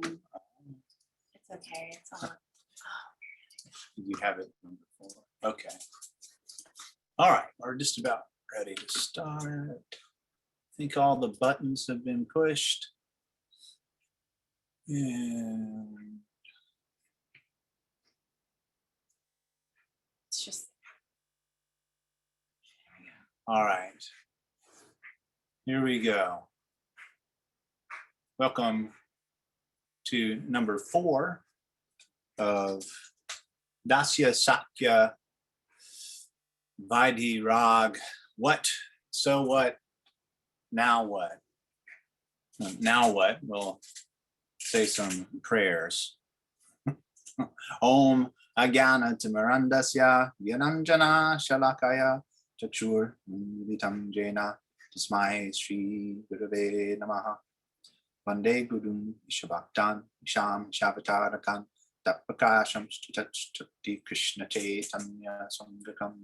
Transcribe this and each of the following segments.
It's okay. It's on. You have it number 4. Okay. All right, we're just about ready to start. I think all the buttons have been pushed. And It's just. all right. Here we go. Welcome to number 4 of Dasya, Sakhya, Vaidhi, Raga. What? So what? Now what? Now what? We'll say some prayers. Om Agyana Timirandasya Vyananjana Shalakaya Chakshur Vitam Jena Tasmai Sri Gurave Namaha Vande Guru Shabaktan Sham Shavatarakan Tapakasham Stati Krishna Caitanya Sangakam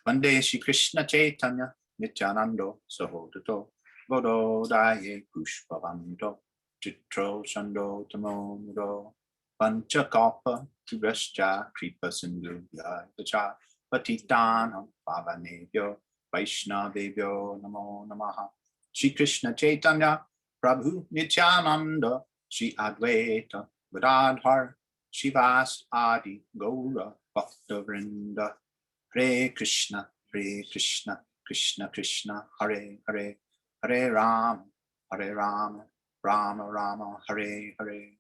Vande Shri Krishna Caitanya Nityanando Sahodato Vododaye Pushpavanto Chitro Shando Tamo Mudo Panchakalpa Tibrascha Kripa Sindhu Yacha Patitanam Pavanebhyo Vaishnavebhyo Namo Namaha Shri Krishna Caitanya Prabhu Nityananda Shri Advaita Gadadhar Shivas Adi Gaura Bhakta Vrinda Hare Krishna Krishna Krishna Hare Hare Hare Rama Rama Rama Hare Hare.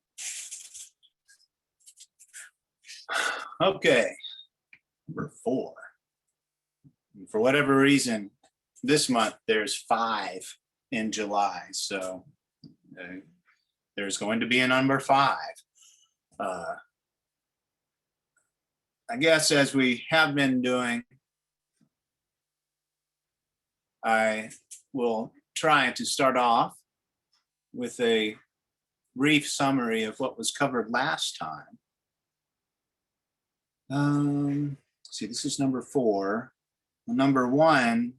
Okay, number 4. For whatever reason, this month there's 5 in July, so there's going to be a number 5. I guess as we have been doing, I will try to start off with a brief summary of what was covered last time. See, this is number 4. Number 1,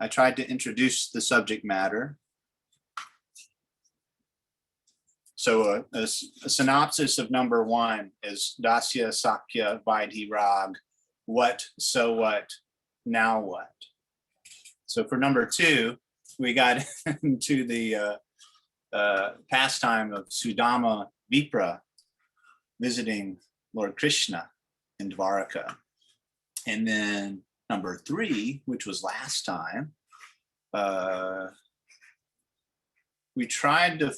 I tried to introduce the subject matter. So a synopsis of number 1 is Dasya, Sakhya, Vaidhi, Raga. What, so what, now what? So for number 2, we got into the pastime of Sudama Vipra visiting Lord Krishna in Dvaraka. And then number 3, which was last time, we tried to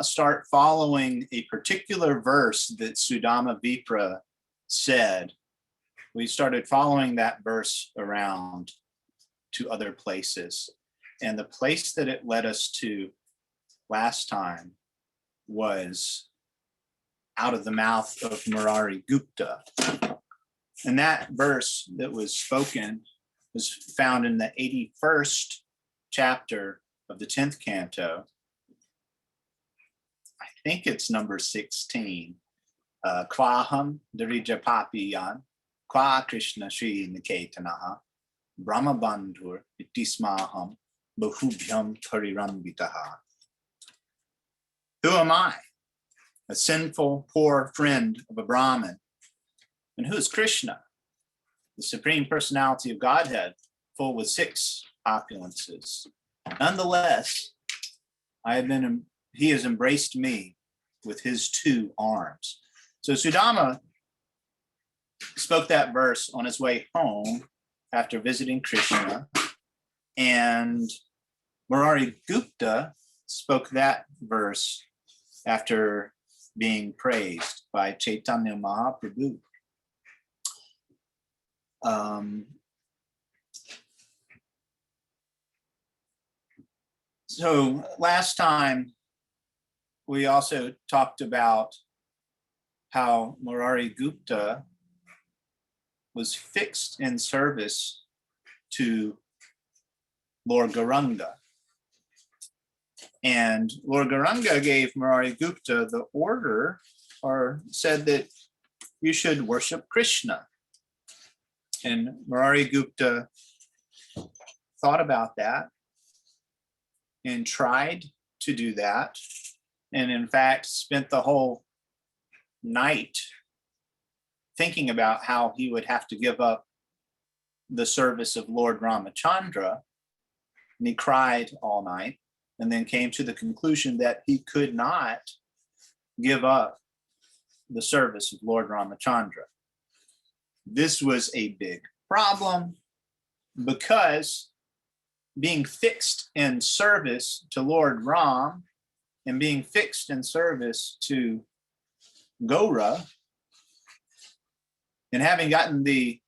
start following a particular verse that Sudama Vipra said. We started following that verse around to other places. And the place that it led us to last time was out of the mouth of Murari Gupta. And that verse that was spoken was found in the 81st chapter of the 10th canto. I think it's number 16. Kvaham Darijapapiyan, Kwa Krishna Sri Niketanaha, Brahma Bandhur Itismaham Bahubhyam Parirambitaha. Who am I? A sinful, poor friend of a Brahmin. And who is Krishna? The Supreme Personality of Godhead, full with 6 opulences. Nonetheless, he has embraced me with his 2 arms. So Sudama spoke that verse on his way home after visiting Krishna, and Murari Gupta spoke that verse after being praised by Chaitanya Mahaprabhu. So last time, we also talked about how Murari Gupta was fixed in service to Lord Gauranga. And Lord Gauranga gave Murari Gupta the order, or said that you should worship Krishna. And Murari Gupta thought about that and tried to do that, and in fact spent the whole night thinking about how he would have to give up the service of Lord Ramachandra. And he cried all night and then came to the conclusion that he could not give up the service of Lord Ramachandra. This was a big problem because being fixed in service to Lord Ram and being fixed in service to Gaura, and having gotten the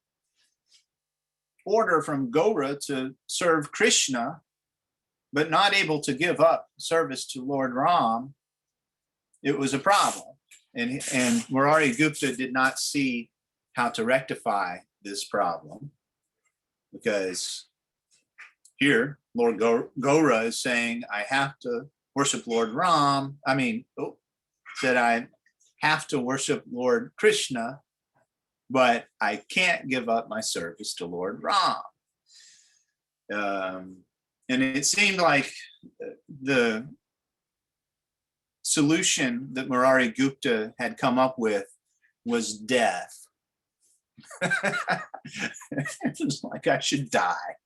order from Gaura to serve Krishna, but not able to give up service to Lord Ram, it was a problem. And Murari Gupta did not see how to rectify this problem, because here Lord Gaura is saying, I have to worship Lord Ram. That I have to worship Lord Krishna, but I can't give up my service to Lord Ram. And it seemed like the solution that Murari Gupta had come up with was death. It's like I should die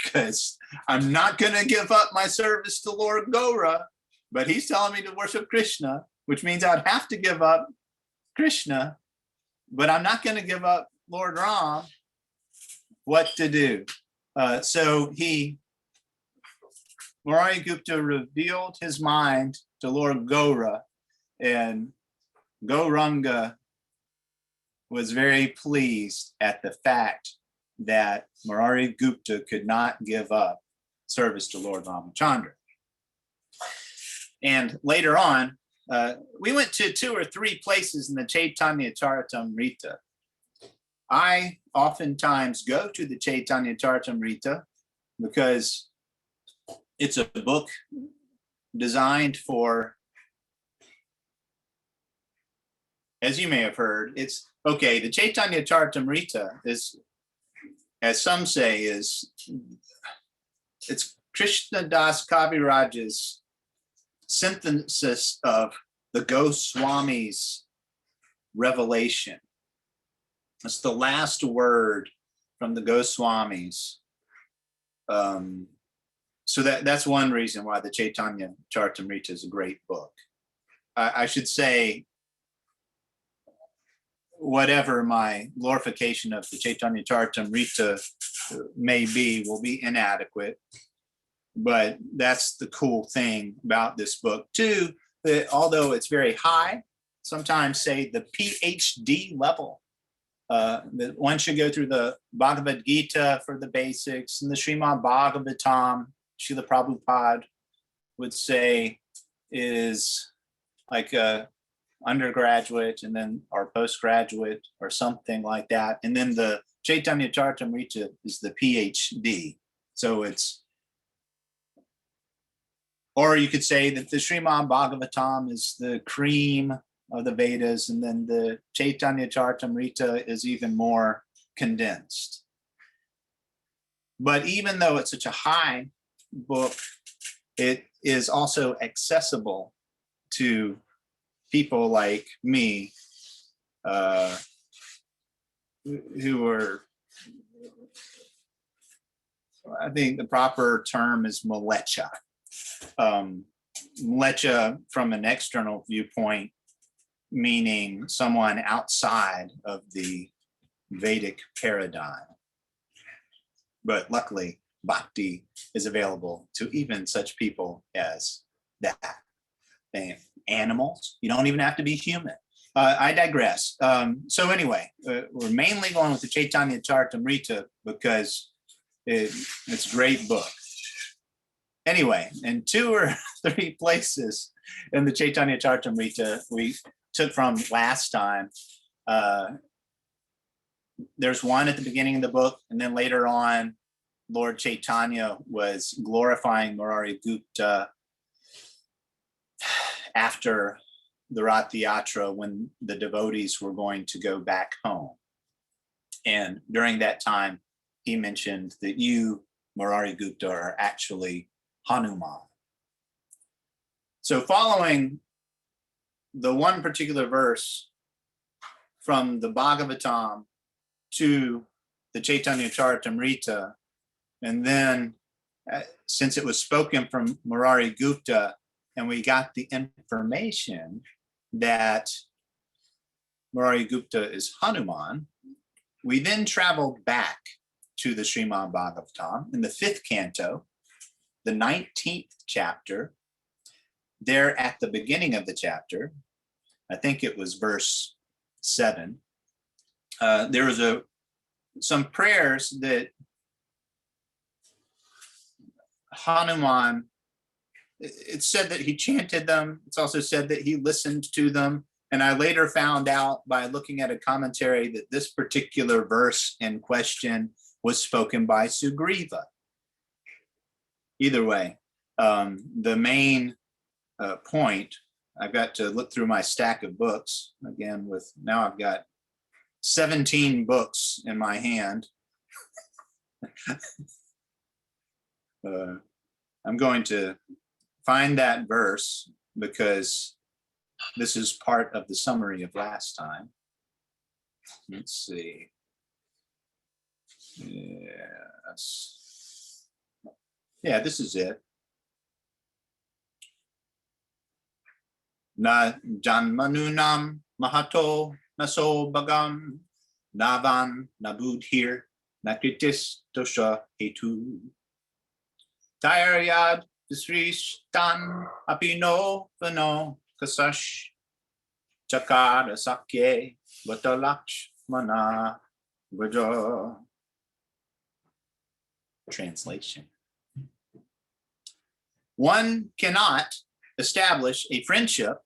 because I'm not going to give up my service to Lord Gaura, but he's telling me to worship Krishna, which means I'd have to give up Krishna, but I'm not going to give up Lord Ram. What to do? So Murari Gupta revealed his mind to Lord Gaura, and Gauranga was very pleased at the fact that Murari Gupta could not give up service to Lord Ramachandra. And later on, we went to 2 or 3 places in the Caitanya Charitamrita. I oftentimes go to the Caitanya Charitamrita because it's a book designed for, as you may have heard, the Caitanya Charitamrita is, as some say, it's Krishna Das Kaviraj's synthesis of the Goswami's revelation. It's the last word from the Goswamis. So that's one reason why the Caitanya Charitamrita is a great book. I should say, whatever my glorification of the Caitanya Charitamrita may be, will be inadequate. But that's the cool thing about this book too, that although it's very high, sometimes say the PhD level, that one should go through the Bhagavad Gita for the basics, and the Srimad Bhagavatam, Srila Prabhupada would say, is like a undergraduate and then or postgraduate or something like that. And then the Caitanya Charitamrita is the PhD. So it's, or you could say that the Srimad Bhagavatam is the cream of the Vedas, and then the Caitanya Charitamrita is even more condensed. But even though it's such a high book, it is also accessible to people like me, who are, I think the proper term is malecha. Malecha from an external viewpoint, meaning someone outside of the Vedic paradigm. But luckily, bhakti is available to even such people as that. Animals, you don't even have to be human. I digress. So anyway, we're mainly going with the Caitanya Charitamrita because it's a great book. Anyway, in 2 or 3 places in the Caitanya Charitamrita we took from last time, there's one at the beginning of the book, and then later on, Lord Chaitanya was glorifying Murari Gupta after the Rath Yatra when the devotees were going to go back home. And during that time, he mentioned that you, Murari Gupta, are actually Hanuman. So following the one particular verse from the Bhagavatam to the Chaitanya Charitamrita, and then since it was spoken from Murari Gupta, and we got the information that Murari Gupta is Hanuman, we then traveled back to the Srimad Bhagavatam in the 5th canto, the 19th chapter. There at the beginning of the chapter, I think it was verse 7, there was some prayers that Hanuman, it said that he chanted them. It's also said that he listened to them. And I later found out by looking at a commentary that this particular verse in question was spoken by Sugriva. Either way, the main point, I've got to look through my stack of books again now I've got 17 books in my hand. I'm going to find that verse because this is part of the summary of last time. Let's see. Yes. Yeah, this is it. Na janmanunam mahato naso bagam navan nabudhir nakritis dosha hetu tayaryad visrishtan apino vano kasash chakara sakye vatalakshmana vaja. Translation. One cannot establish a friendship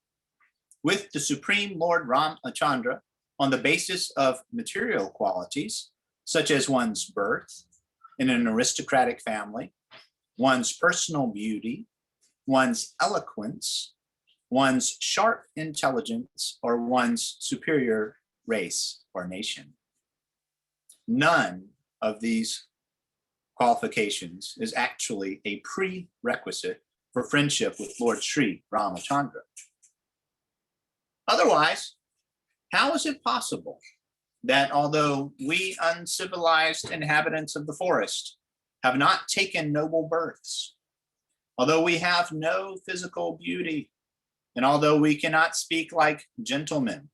with the Supreme Lord Ramachandra on the basis of material qualities, such as one's birth in an aristocratic family, one's personal beauty, one's eloquence, one's sharp intelligence, or one's superior race or nation. None of these qualifications is actually a prerequisite for friendship with Lord Sri Ramachandra. Otherwise, how is it possible that although we uncivilized inhabitants of the forest have not taken noble births, although we have no physical beauty, and although we cannot speak like gentlemen,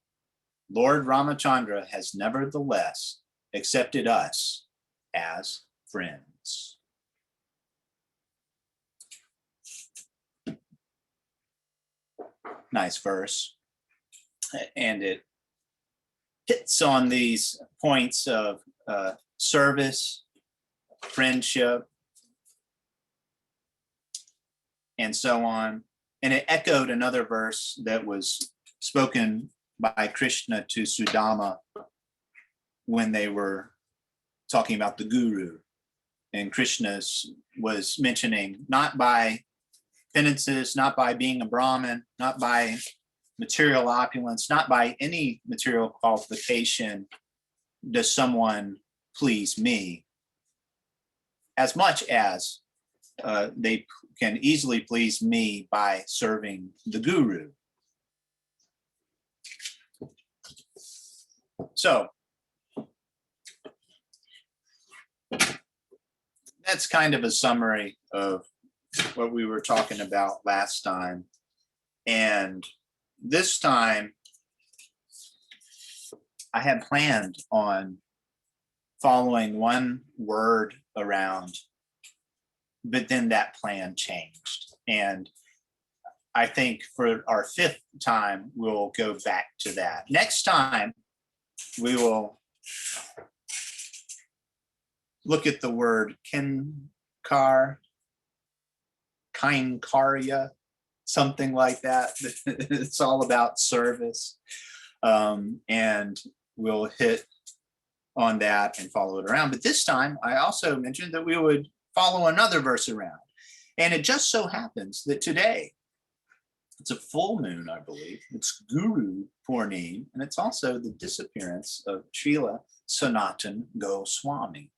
Lord Ramachandra has nevertheless accepted us as friends? Nice verse. And it hits on these points of service, friendship, and so on. And it echoed another verse that was spoken by Krishna to Sudama when they were talking about the guru. And Krishna was mentioning, not by penances, not by being a Brahmin, not by material opulence, not by any material qualification does someone please me, as much as they can easily please me by serving the guru. So that's kind of a summary of what we were talking about last time. And this time, I had planned on following one word around, but then that plan changed. And I think for our 5th time, we'll go back to that. Next time, we will look at the word kinkarya, something like that. It's all about service. And we'll hit on that and follow it around. But this time, I also mentioned that we would follow another verse around. And it just so happens that today, it's a full moon, I believe. It's Guru Purnim, and it's also the disappearance of Srila Sanatan Goswami.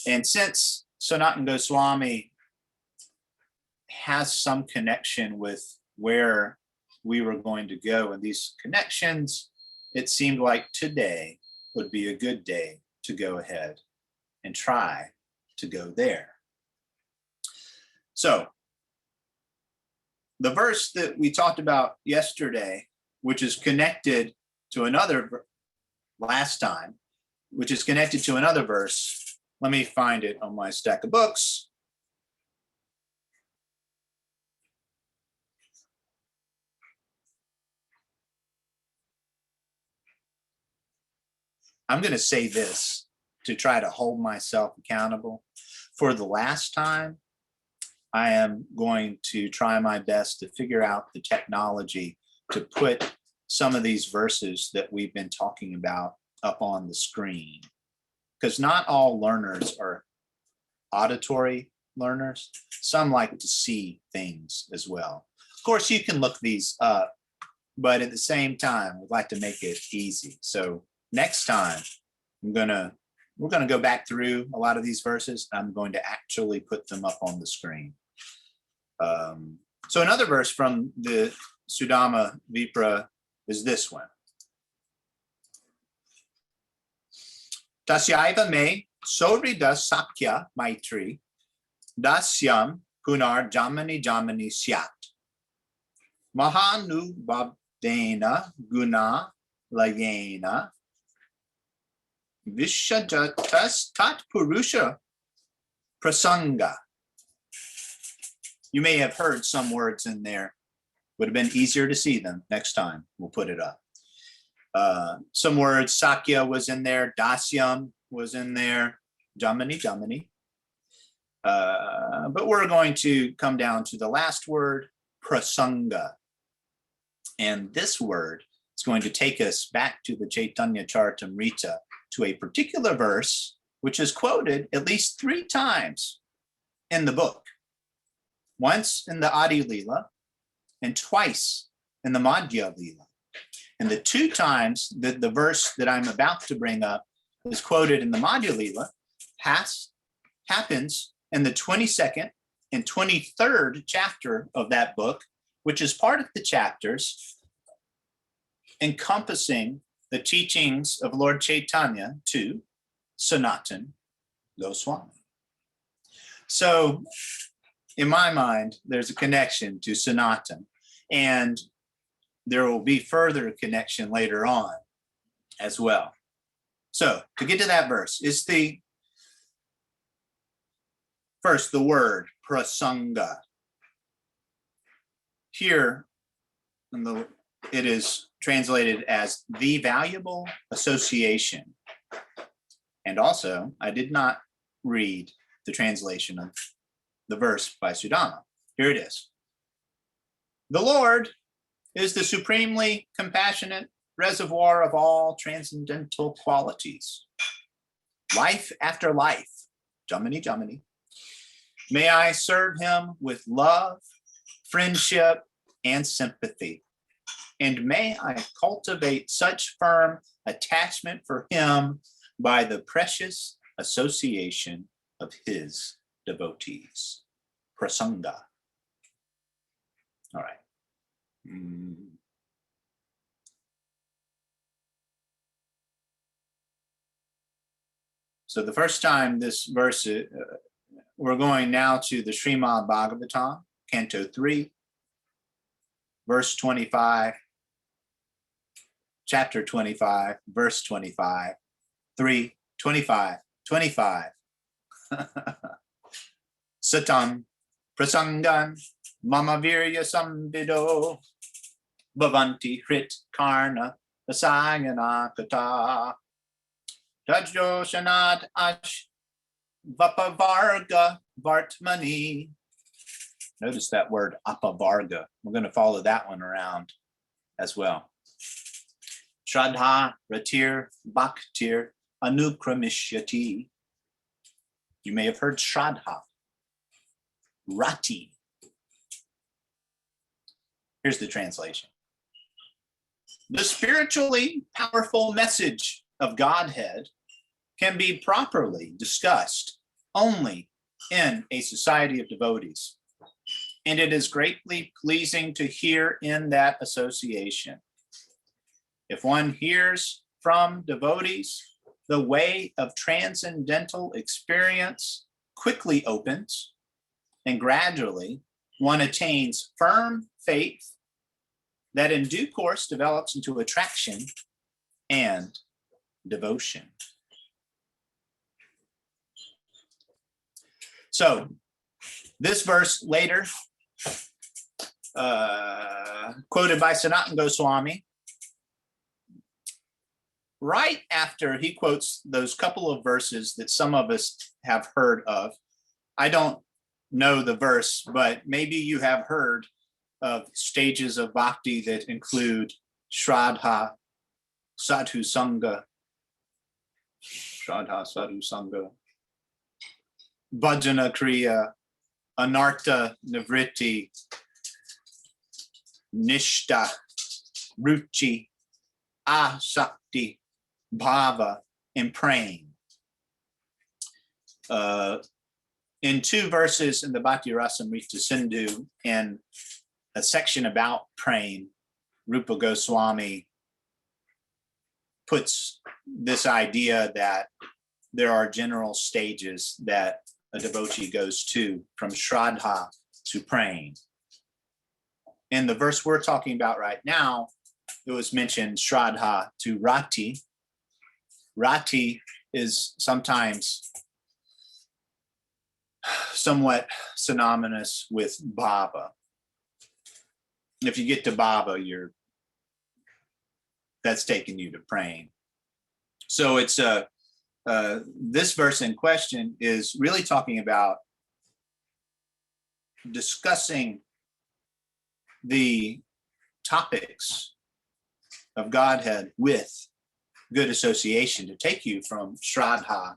And since Sanatan Goswami has some connection with where we were going to go in these connections, it seemed like today would be a good day to go ahead and try to go there. So the verse that we talked about yesterday, which is connected to another last time, which is connected to another verse. Let me find it on my stack of books. I'm going to say this to try to hold myself accountable. For the last time, I am going to try my best to figure out the technology to put some of these verses that we've been talking about up on the screen, because not all learners are auditory learners. Some like to see things as well. Of course, you can look these up, but at the same time, we'd like to make it easy. So next time, we're gonna go back through a lot of these verses. I'm going to actually put them up on the screen. So another verse from the Sudama Vipra is this one. Tasyaiva me sorida Sakhya maitri dasyam punar jamani syat mahanubhavdena guna layena vishajatas tat purusha prasanga. You may have heard some words in there. Would have been easier to see them. Next time we'll put it up. Some words, Sakhya was in there, Dasyam was in there, Jamani. But we're going to come down to the last word, prasanga. And this word is going to take us back to the Caitanya Charitamrita, to a particular verse, which is quoted at least 3 times in the book. Once in the Adi Lila, and twice in the Madhya Lila. And the 2 times that the verse that I'm about to bring up is quoted in the Madhya Lila happens in the 22nd and 23rd chapter of that book, which is part of the chapters encompassing the teachings of Lord Caitanya to Sanatan Goswami. So in my mind, there's a connection to Sanatan, and there will be further connection later on as well. So to get to that verse, it's the first, the word prasanga. Here, it is translated as the valuable association. And also, I did not read the translation of the verse by Sudama. Here it is. The Lord is the supremely compassionate reservoir of all transcendental qualities. Life after life, Jamani. May I serve him with love, friendship, and sympathy. And may I cultivate such firm attachment for him by the precious association of his devotees. Prasanga. All right. So the first time this verse, we're going now to the Srimad Bhagavatam, Canto 3, verse 25, chapter 25, verse 25, 3, 25, 25. Satam prasangan mama virya sambido bhavanti hrit karna asayana kata tajjo shanad ash vapavarga vartmani. Notice that word apavarga. We're going to follow that one around as well. Shraddha ratir bhaktir anukramishati. You may have heard Shraddha. Rati. Here's the translation. The spiritually powerful message of Godhead can be properly discussed only in a society of devotees. and it is greatly pleasing to hear in that association. If one hears from devotees, the way of transcendental experience quickly opens, and gradually one attains firm faith that in due course develops into attraction and devotion. So this verse later, quoted by Sanatana Goswami, right after he quotes those couple of verses that some of us have heard of. I don't know the verse, but maybe you have heard of stages of bhakti that include Shraddha, Sadhu Sangha, Bhajana Kriya, Anartha Nivritti, Nishta, Ruchi, Asakti, Bhava, and praying. In two verses in the Bhakti-rasamrta-sindhu, and a section about praying, Rupa Goswami puts this idea that there are general stages that a devotee goes to from Shraddha to praying. In the verse we're talking about right now, it was mentioned Shraddha to Rati. Rati is sometimes somewhat synonymous with Bhava. If you get to Bhava, that's taking you to praying. So it's this verse in question is really talking about discussing the topics of Godhead with good association to take you from Shraddha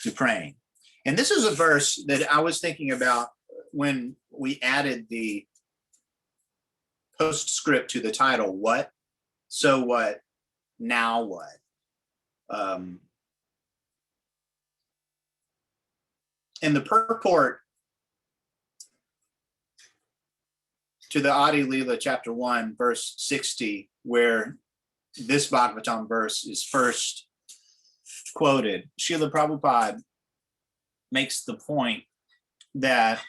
to praying. And this is a verse that I was thinking about when we added the postscript to the title, What? So What? Now What? In the purport to the Adi Leela chapter 1, verse 60, where this Bhagavatam verse is first quoted, Srila Prabhupada makes the point that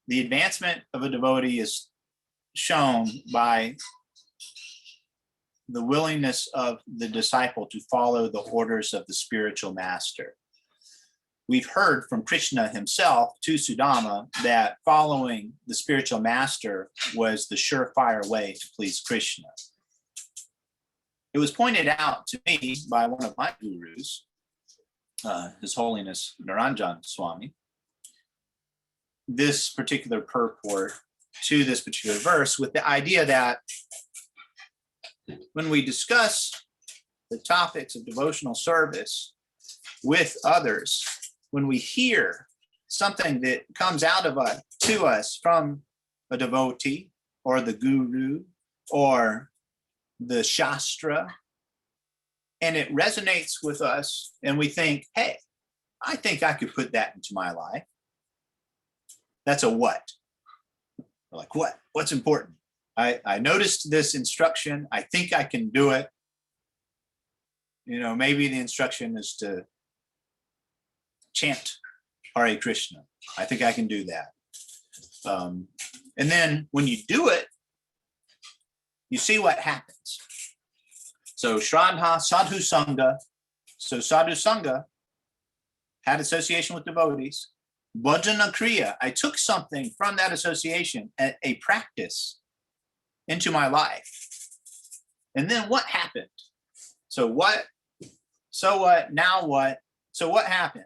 the advancement of a devotee is shown by the willingness of the disciple to follow the orders of the spiritual master. We've heard from Krishna himself to Sudama that following the spiritual master was the surefire way to please Krishna. It was pointed out to me by one of my gurus, His Holiness Naranjan Swami, this particular purport to this particular verse with the idea that when we discuss the topics of devotional service with others, when we hear something that comes out of us to us from a devotee or the guru or the shastra, and it resonates with us and we think, hey, I think I could put that into my life. That's a what? We're like, what? What's important? I noticed this instruction. I think I can do it. You know, maybe the instruction is to chant Hare Krishna. I think I can do that. And then when you do it, you see what happens. So Shraddha, Sadhu Sangha. So Sadhu Sangha had association with devotees. Bhajana Kriya, I took something from that association, a practice, into my life. And then what happened? So what? So what? Now what? So what happened?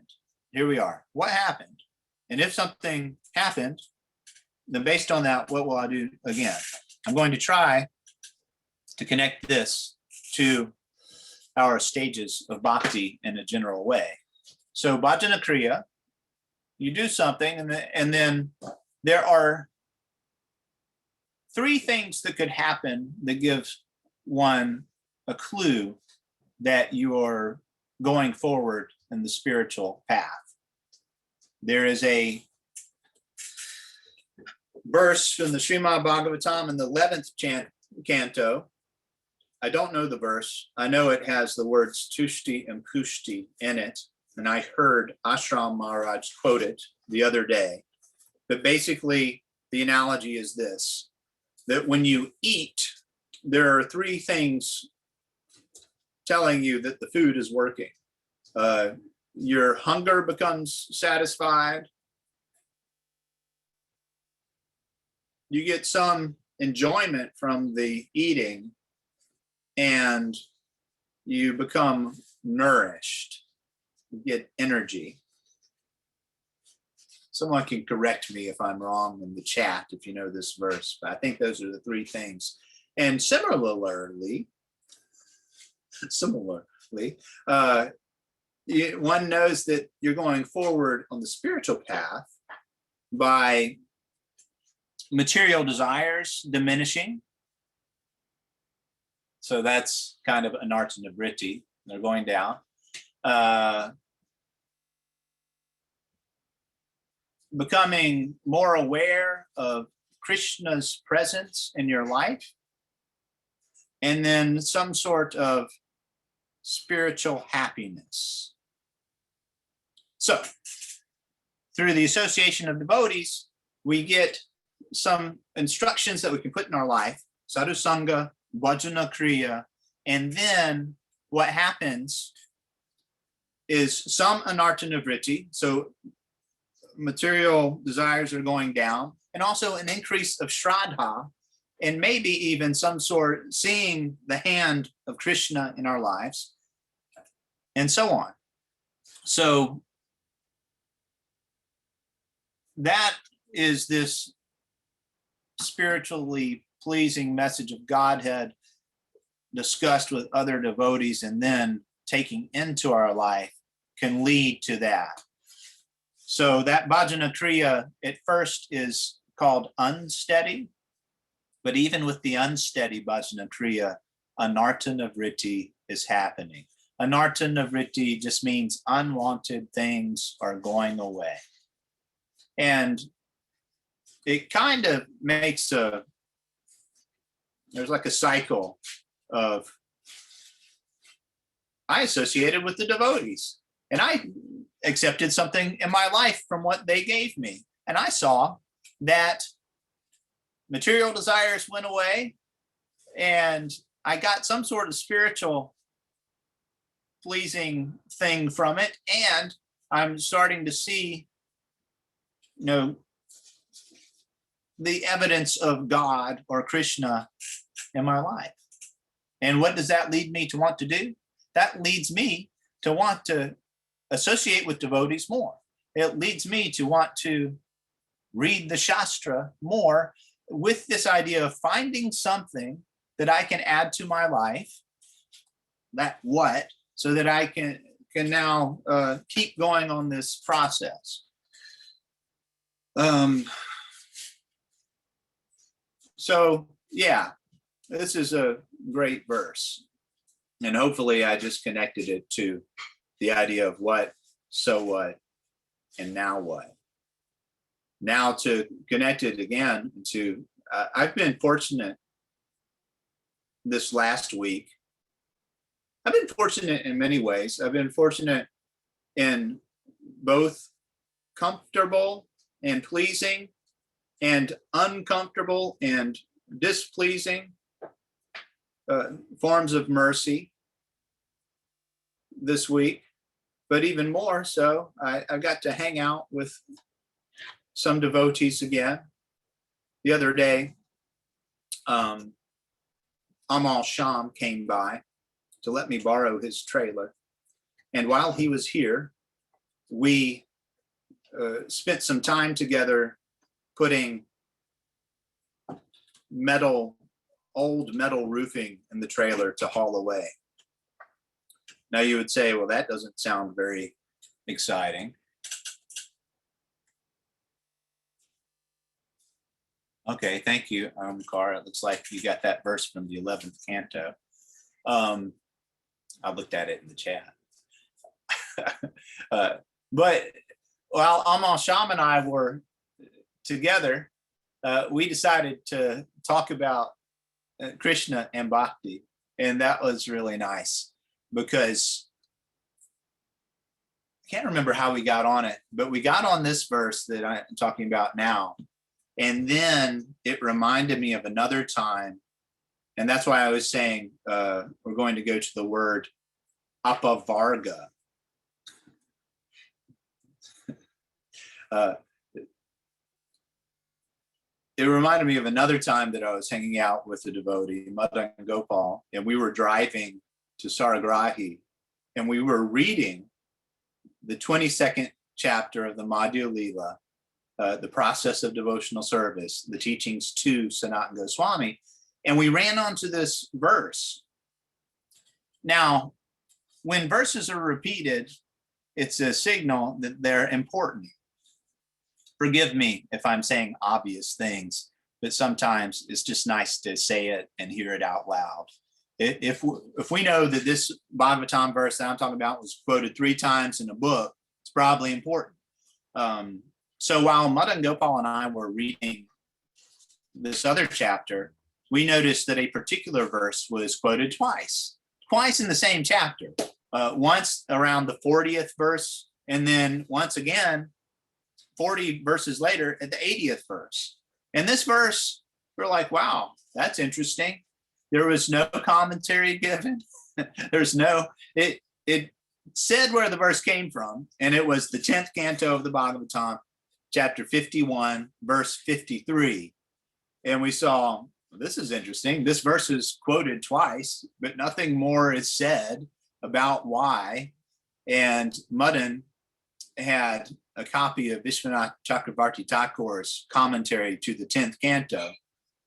Here we are. What happened? And if something happened, then based on that, what will I do again? I'm going to try to connect this to our stages of bhakti in a general way. So Bhajana Kriya, you do something, and then there are three things that could happen that gives one a clue that you're going forward in the spiritual path. There is a verse from the Srimad Bhagavatam in the 11th canto. I don't know the verse. I know it has the words tushti and pushti in it. And I heard Ashram Maharaj quote it the other day. But basically, the analogy is this, that when you eat, there are three things telling you that the food is working. Your hunger becomes satisfied. You get some enjoyment from the eating, and you become nourished. You get energy. Someone can correct me if I'm wrong in the chat if you know this verse, but I think those are the three things. And similarly, one knows that you're going forward on the spiritual path by material desires diminishing. So that's kind of anartha-nivritti. They're going down. Becoming more aware of Krishna's presence in your life, and then some sort of spiritual happiness. So, through the association of devotees, we get some instructions that we can put in our life, sadhu sangha, bhajana kriya, and then what happens is some anartha-nivritti, so material desires are going down, and also an increase of shraddha, and maybe even some sort seeing the hand of Krishna in our lives, and so on. So that is this spiritually pleasing message of Godhead discussed with other devotees and then taking into our life can lead to that. So that bhajana kriya at first is called unsteady, but even with the unsteady bhajana kriya, anartha-nivritti is happening. Anartha-nivritti just means unwanted things are going away. And it kind of makes there's like a cycle of, I associated with the devotees and I accepted something in my life from what they gave me. And I saw that material desires went away and I got some sort of spiritual pleasing thing from it. And I'm starting to see, the evidence of God or Krishna in my life. And what does that lead me to want to do? That leads me to want to associate with devotees more. It leads me to want to read the Shastra more with this idea of finding something that I can add to my life, so that I can now keep going on this process. So yeah, this is a great verse. And hopefully I just connected it to the idea of what, so what, and now what. Now to connect it again to, I've been fortunate this last week. I've been fortunate in many ways. I've been fortunate in both comfortable and pleasing and uncomfortable and displeasing forms of mercy this week. But even more so, I got to hang out with some devotees again. The other day, Amal Sham came by to let me borrow his trailer. And while he was here, we spent some time together putting old metal roofing in the trailer to haul away. Now you would say, well, that doesn't sound very exciting. Okay, thank you, Cara. It looks like you got that verse from the 11th canto. I looked at it in the chat. But while Amal Sham and I were together, we decided to talk about Krishna and Bhakti. And that was really nice because I can't remember how we got on it, but we got on this verse that I'm talking about now. And then it reminded me of another time. And that's why I was saying we're going to go to the word apavarga. It reminded me of another time that I was hanging out with a devotee, Madan Gopal, and we were driving to Saragrahi, and we were reading the 22nd chapter of the Madhya Lila, the process of devotional service, the teachings to Sanatana Goswami, and we ran onto this verse. Now, when verses are repeated, it's a signal that they're important. Forgive me if I'm saying obvious things, but sometimes it's just nice to say it and hear it out loud. If we know that this Bhagavatam verse that I'm talking about was quoted 3 times in a book, it's probably important. So while Madan Gopal and I were reading this other chapter, we noticed that a particular verse was quoted twice in the same chapter. Once around the 40th verse, and then once again 40 verses later at the 80th verse. And this verse, we're like, wow, that's interesting. There was no commentary given. There's no, it said where the verse came from, and it was the 10th canto of the Bhagavatam, chapter 51, verse 53. And we saw, this is interesting. This verse is quoted twice, but nothing more is said about why. And Madan had a copy of Vishwanath Chakravarti Thakur's commentary to the 10th canto.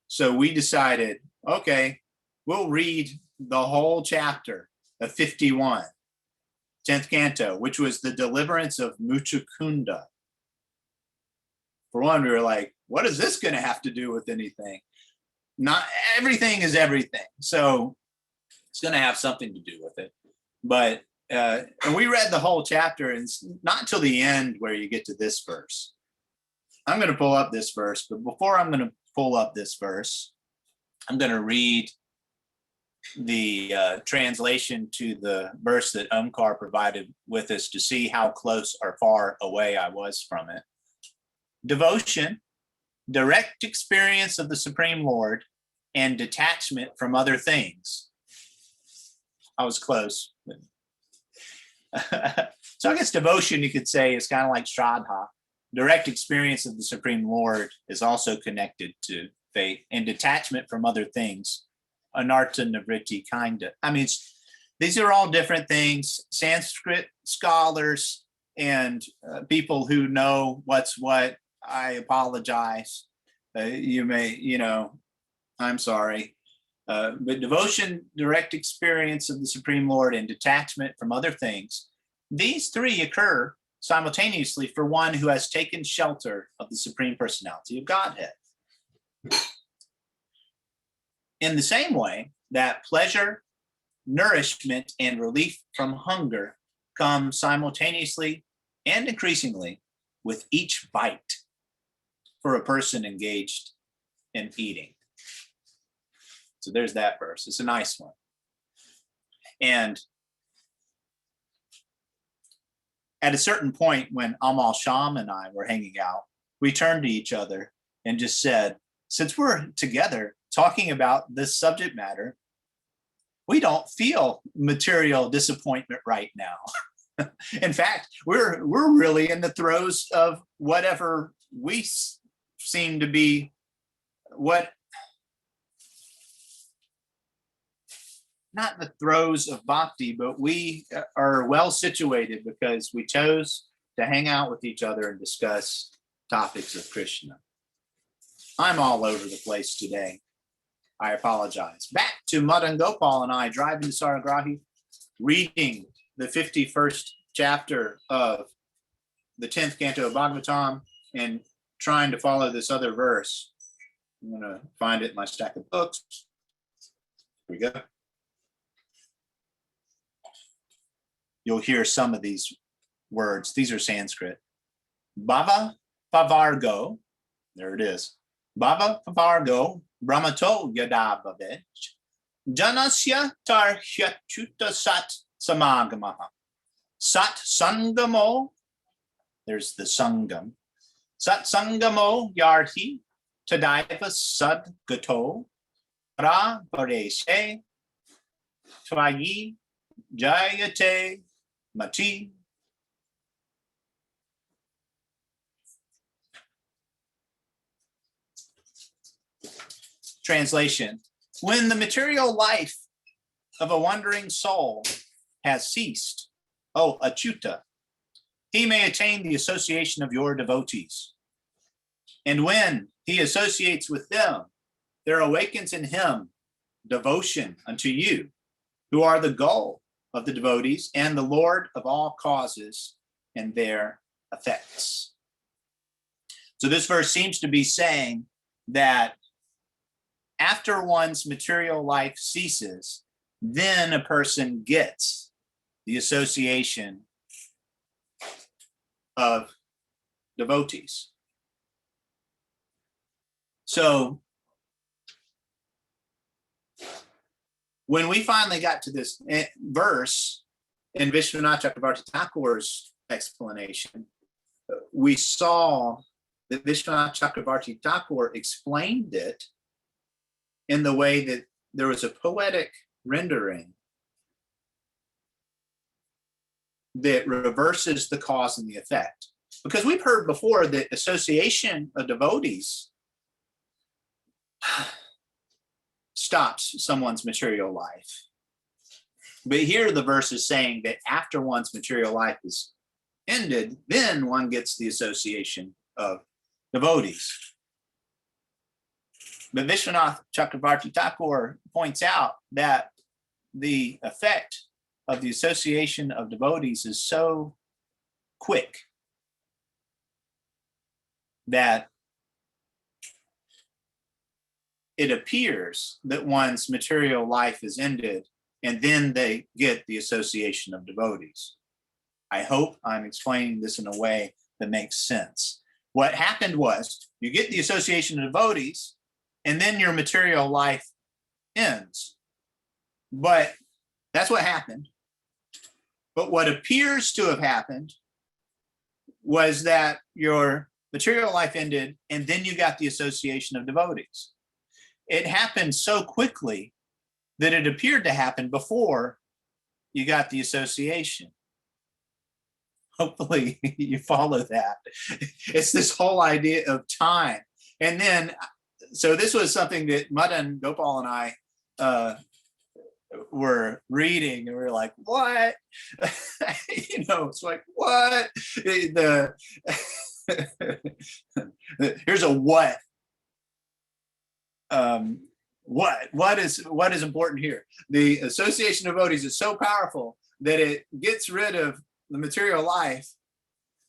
So we decided, okay, we'll read the whole chapter of 51, 10th canto, which was the deliverance of Muchukunda. For one, we were like, what is this going to have to do with anything? Not everything is everything. So it's going to have something to do with it. But and we read the whole chapter, and it's not until the end where you get to this verse. I'm going to pull up this verse, but before I'm going to pull up this verse, I'm going to read the translation to the verse that Omkar provided with us to see how close or far away I was from it. Devotion, direct experience of the Supreme Lord, and detachment from other things. I was close. So I guess devotion, you could say, is kind of like Shraddha. Direct experience of the Supreme Lord is also connected to faith, and detachment from other things, anartha nivritti, kind of. I mean, these are all different things. Sanskrit scholars and people who know what's what, I apologize. You may, I'm sorry. But devotion, direct experience of the Supreme Lord, and detachment from other things, these 3 occur simultaneously for one who has taken shelter of the Supreme Personality of Godhead. In the same way that pleasure, nourishment, and relief from hunger come simultaneously and increasingly with each bite for a person engaged in eating. So there's that verse. It's a nice one. And at a certain point when Amal Sham and I were hanging out, we turned to each other and just said, since we're together talking about this subject matter, we don't feel material disappointment right now. In fact, we're really in the throes of whatever we seem to be, not the throes of bhakti, but we are well situated because we chose to hang out with each other and discuss topics of Krishna. I'm all over the place today. I apologize. Back to Madan Gopal and I driving to Saragrahi, reading the 51st chapter of the 10th canto of Bhagavatam and trying to follow this other verse. I'm going to find it in my stack of books. Here we go. You'll hear some of these words. These are Sanskrit. Bhava Pavargo, there it is. Baba Pavargo Brahmato Yadabhavej Janasya Tarhyachuta Sat Samagamaha Sat Sangamo, there's the Sangam, Sat Sangamo Yarhi Tadaiva Sad Gato Ra Vareshe Twayi Jayate Mati. Translation: when the material life of a wandering soul has ceased, O Achyuta, he may attain the association of your devotees. And when he associates with them, there awakens in him devotion unto you, who are the goal of the devotees and the Lord of all causes and their effects. So this verse seems to be saying that after one's material life ceases, then a person gets the association of devotees. So when we finally got to this verse in Vishwanath Chakravarti Thakur's explanation, we saw that Vishwanath Chakravarti Thakur explained it in the way that there was a poetic rendering that reverses the cause and the effect. Because we've heard before that association of devotees stops someone's material life. But here the verse is saying that after one's material life is ended, then one gets the association of devotees. But Vishwanath Chakravarti Thakur points out that the effect of the association of devotees is so quick that it appears that one's material life is ended and then they get the association of devotees. I hope I'm explaining this in a way that makes sense. What happened was you get the association of devotees and then your material life ends. But that's what happened. But what appears to have happened was that your material life ended and then you got the association of devotees. It happened so quickly that it appeared to happen before you got the association. Hopefully you follow that. It's this whole idea of time. And then, so this was something that Madan Gopal and I were reading, and we were like, what? It's like, what? Here's a what. What is important here? The association of devotees is so powerful that it gets rid of the material life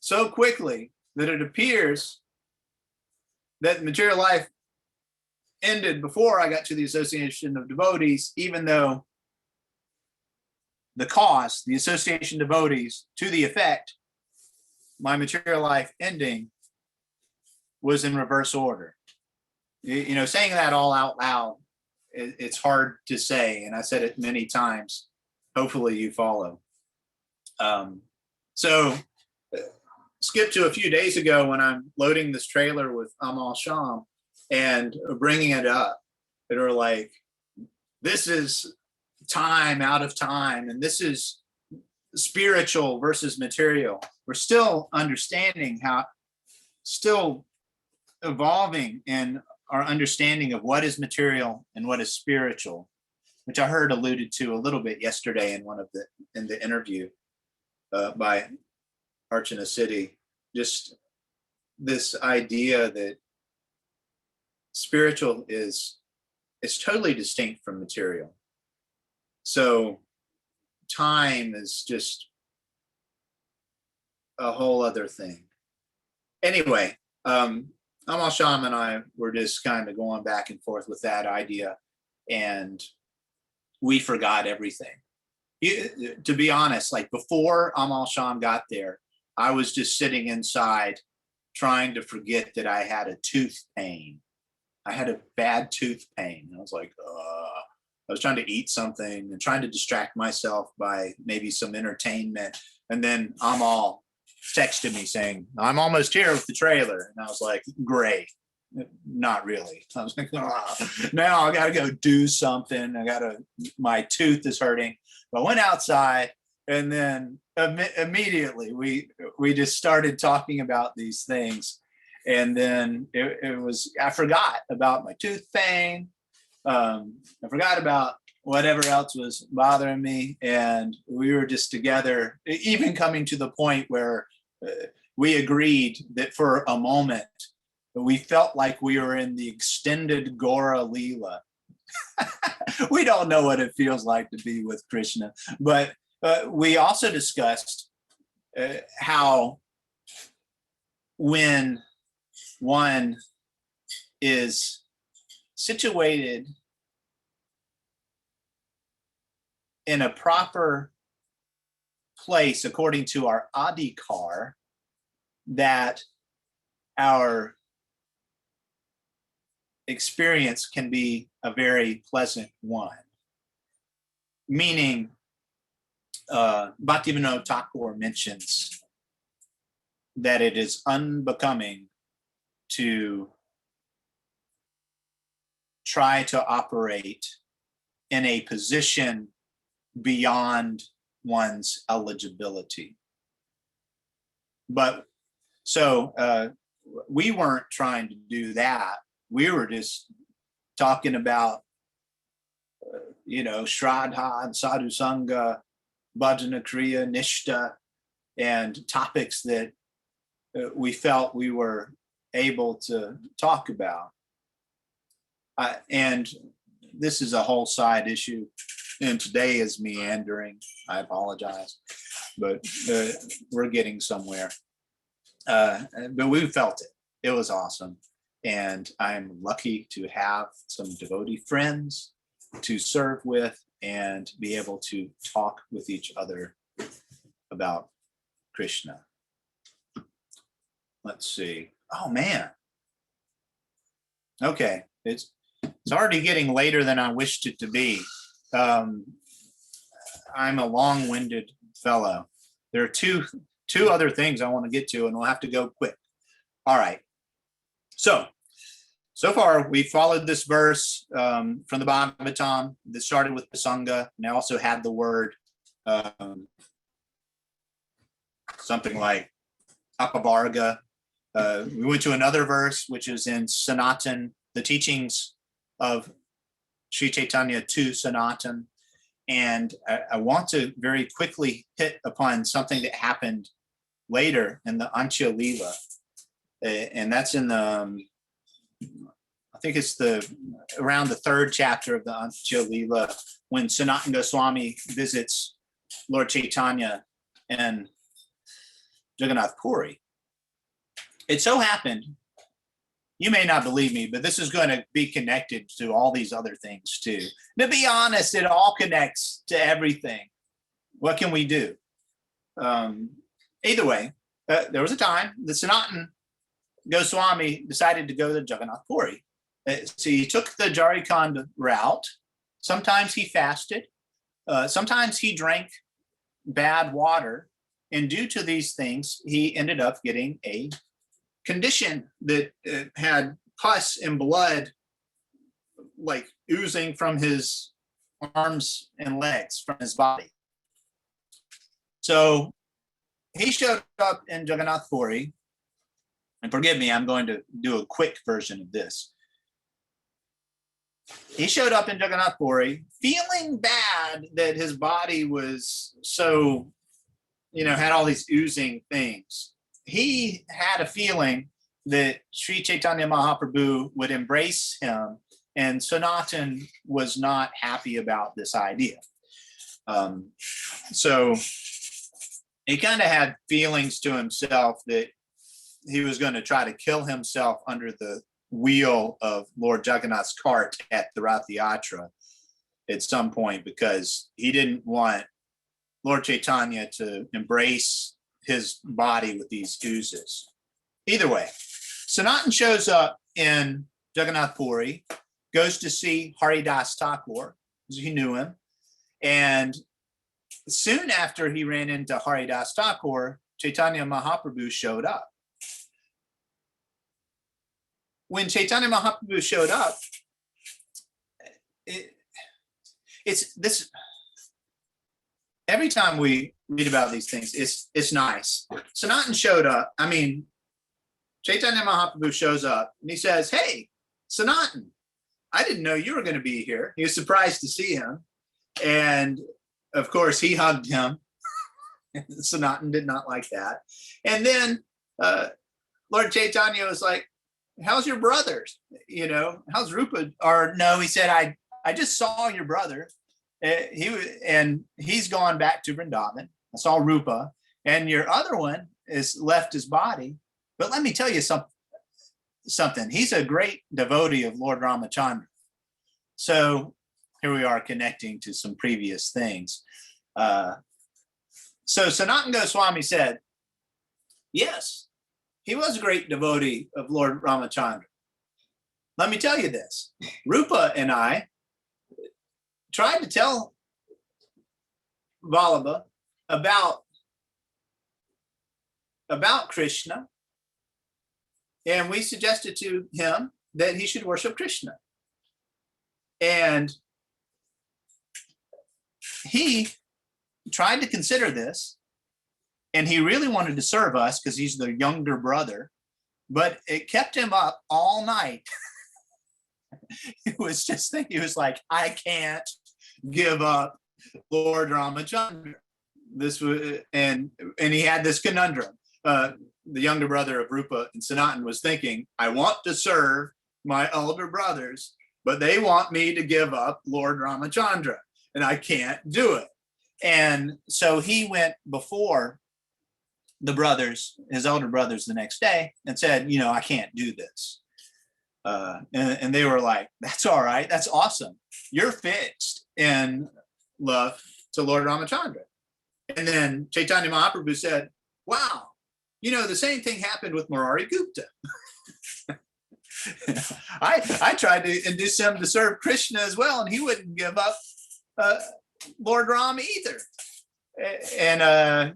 so quickly that it appears that material life ended before I got to the association of devotees, even though the cause, the association of devotees, to the effect, my material life ending, was in reverse order. Saying that all out loud, it's hard to say, and I said it many times. Hopefully you follow. So skip to a few days ago when I'm loading this trailer with Amal Sham and bringing it up, and we're like, this is time out of time, and this is spiritual versus material. We're still understanding still evolving in our understanding of what is material and what is spiritual, which I heard alluded to a little bit yesterday in the interview by Archana Siddhi. Just this idea that spiritual is totally distinct from material. So time is just a whole other thing. Anyway, Amal Sham and I were just kind of going back and forth with that idea, and we forgot everything. To be honest, like before Amal Sham got there, I was just sitting inside trying to forget that I had a tooth pain. I had a bad tooth pain. I was like, I was trying to eat something and trying to distract myself by maybe some entertainment. And then Amal texted me saying, I'm almost here with the trailer. And I was like, great. Not really. I was like, now I got to go do something. My tooth is hurting. But I went outside, and then immediately we just started talking about these things. And then I forgot about my tooth pain. I forgot about whatever else was bothering me. And we were just together, even coming to the point where we agreed that for a moment, we felt like we were in the extended Gora Leela. We don't know what it feels like to be with Krishna, but we also discussed how when one is situated in a proper place according to our adhikar, that our experience can be a very pleasant one. Meaning, Bhaktivinoda Thakur mentions that it is unbecoming to try to operate in a position beyond one's eligibility. But so we weren't trying to do that. We were just talking about, Shraddha and Sadhu Sangha, Bhajana Kriya, Nishta, and topics that we felt we were able to talk about. And this is a whole side issue, and today is meandering. I apologize, but we're getting somewhere. But we felt it. It was awesome. And I'm lucky to have some devotee friends to serve with and be able to talk with each other about Krishna. Let's see. Oh man. Okay, it's already getting later than I wished it to be. I'm a long-winded fellow. There are two other things I want to get to, and we'll have to go quick. All right. So far, we followed this verse from the Bhagavatam that started with Prasanga, and I also had the word something like Apavarga. We went to another verse, which is in Sanatan, the teachings of Sri Caitanya to Sanatan. And I want to very quickly hit upon something that happened later in the Antya Leela. And that's in the, I think it's around the third chapter of the Antya Leela, when Sanatana Goswami visits Lord Chaitanya and Jagannath Puri. It so happened, you may not believe me, but this is going to be connected to all these other things too. To be honest, it all connects to everything. What can we do? Either way, there was a time that Sanatana Goswami decided to go to Jagannath Puri. So he took the Jarikhand route. Sometimes he fasted. Sometimes he drank bad water. And due to these things, he ended up getting a condition that had pus and blood like oozing from his arms and legs, from his body. So he showed up in Jagannath Puri, and forgive me, I'm going to do a quick version of this. He showed up in Jagannath Puri feeling bad that his body was so, had all these oozing things. He had a feeling that Sri Chaitanya Mahaprabhu would embrace him, and Sanatan was not happy about this idea. So he kind of had feelings to himself that he was going to try to kill himself under the wheel of Lord Jagannath's cart at the Rath Yatra at some point, because he didn't want Lord Chaitanya to embrace his body with these oozes. Either way, Sanatan shows up in Jagannath Puri, goes to see Haridas Thakur, because he knew him. And soon after he ran into Haridas Thakur, Chaitanya Mahaprabhu showed up. When Chaitanya Mahaprabhu showed up, it's this. Every time we read about these things, it's nice. Sanatan showed up. I mean, Chaitanya Mahaprabhu shows up and he says, "Hey, Sanatan, I didn't know you were going to be here." He was surprised to see him. And of course, he hugged him. Sanatan did not like that. And then Lord Chaitanya was like, "How's your brothers? You know, how's Rupa?" Or no, he said, I just saw your brother. He's gone back to Vrindavan. I saw Rupa. And your other one is left his body. But let me tell you something. He's a great devotee of Lord Ramachandra. So here we are connecting to some previous things. So Sanatana Goswami said, yes, he was a great devotee of Lord Ramachandra. Let me tell you this. Rupa and I tried to tell Vallabha about Krishna, and we suggested to him that he should worship Krishna. And he tried to consider this, and he really wanted to serve us because he's the younger brother, but it kept him up all night. It was just thinking, he was like, I can't give up Lord Ramachandra. This was, and he had this conundrum. The younger brother of Rupa and Sanatan was thinking, I want to serve my elder brothers, but they want me to give up Lord Ramachandra, and I can't do it. And so he went before the brothers, his elder brothers, the next day and said, you know, I can't do this. And they were like, that's all right. That's awesome. You're fixed in love to Lord Ramachandra. And then Chaitanya Mahaprabhu said, wow, you know, the same thing happened with Murari Gupta. I tried to induce him to serve Krishna as well, and he wouldn't give up Lord Ram either. And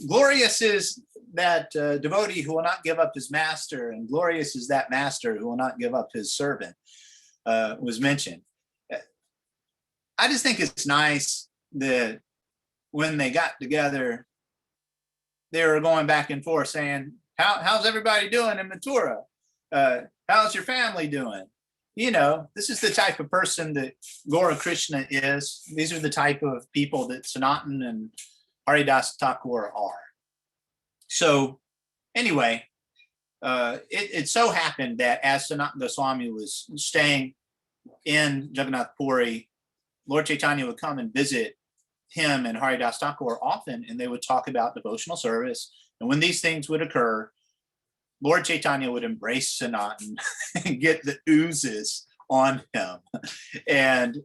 glorious is that devotee who will not give up his master, and glorious is that master who will not give up his servant, was mentioned. I just think it's nice that when they got together, they were going back and forth saying, how's everybody doing in Mathura? How's your family doing? You know, this is the type of person that Gaura Krishna is. These are the type of people that Sanatan and Haridas Thakur are. So anyway, it so happened that as Sanatana Goswami was staying in Jagannath Puri, Lord Chaitanya would come and visit him and Haridas Thakur often, and they would talk about devotional service. And when these things would occur, Lord Chaitanya would embrace Sanatan and get the oozes on him. And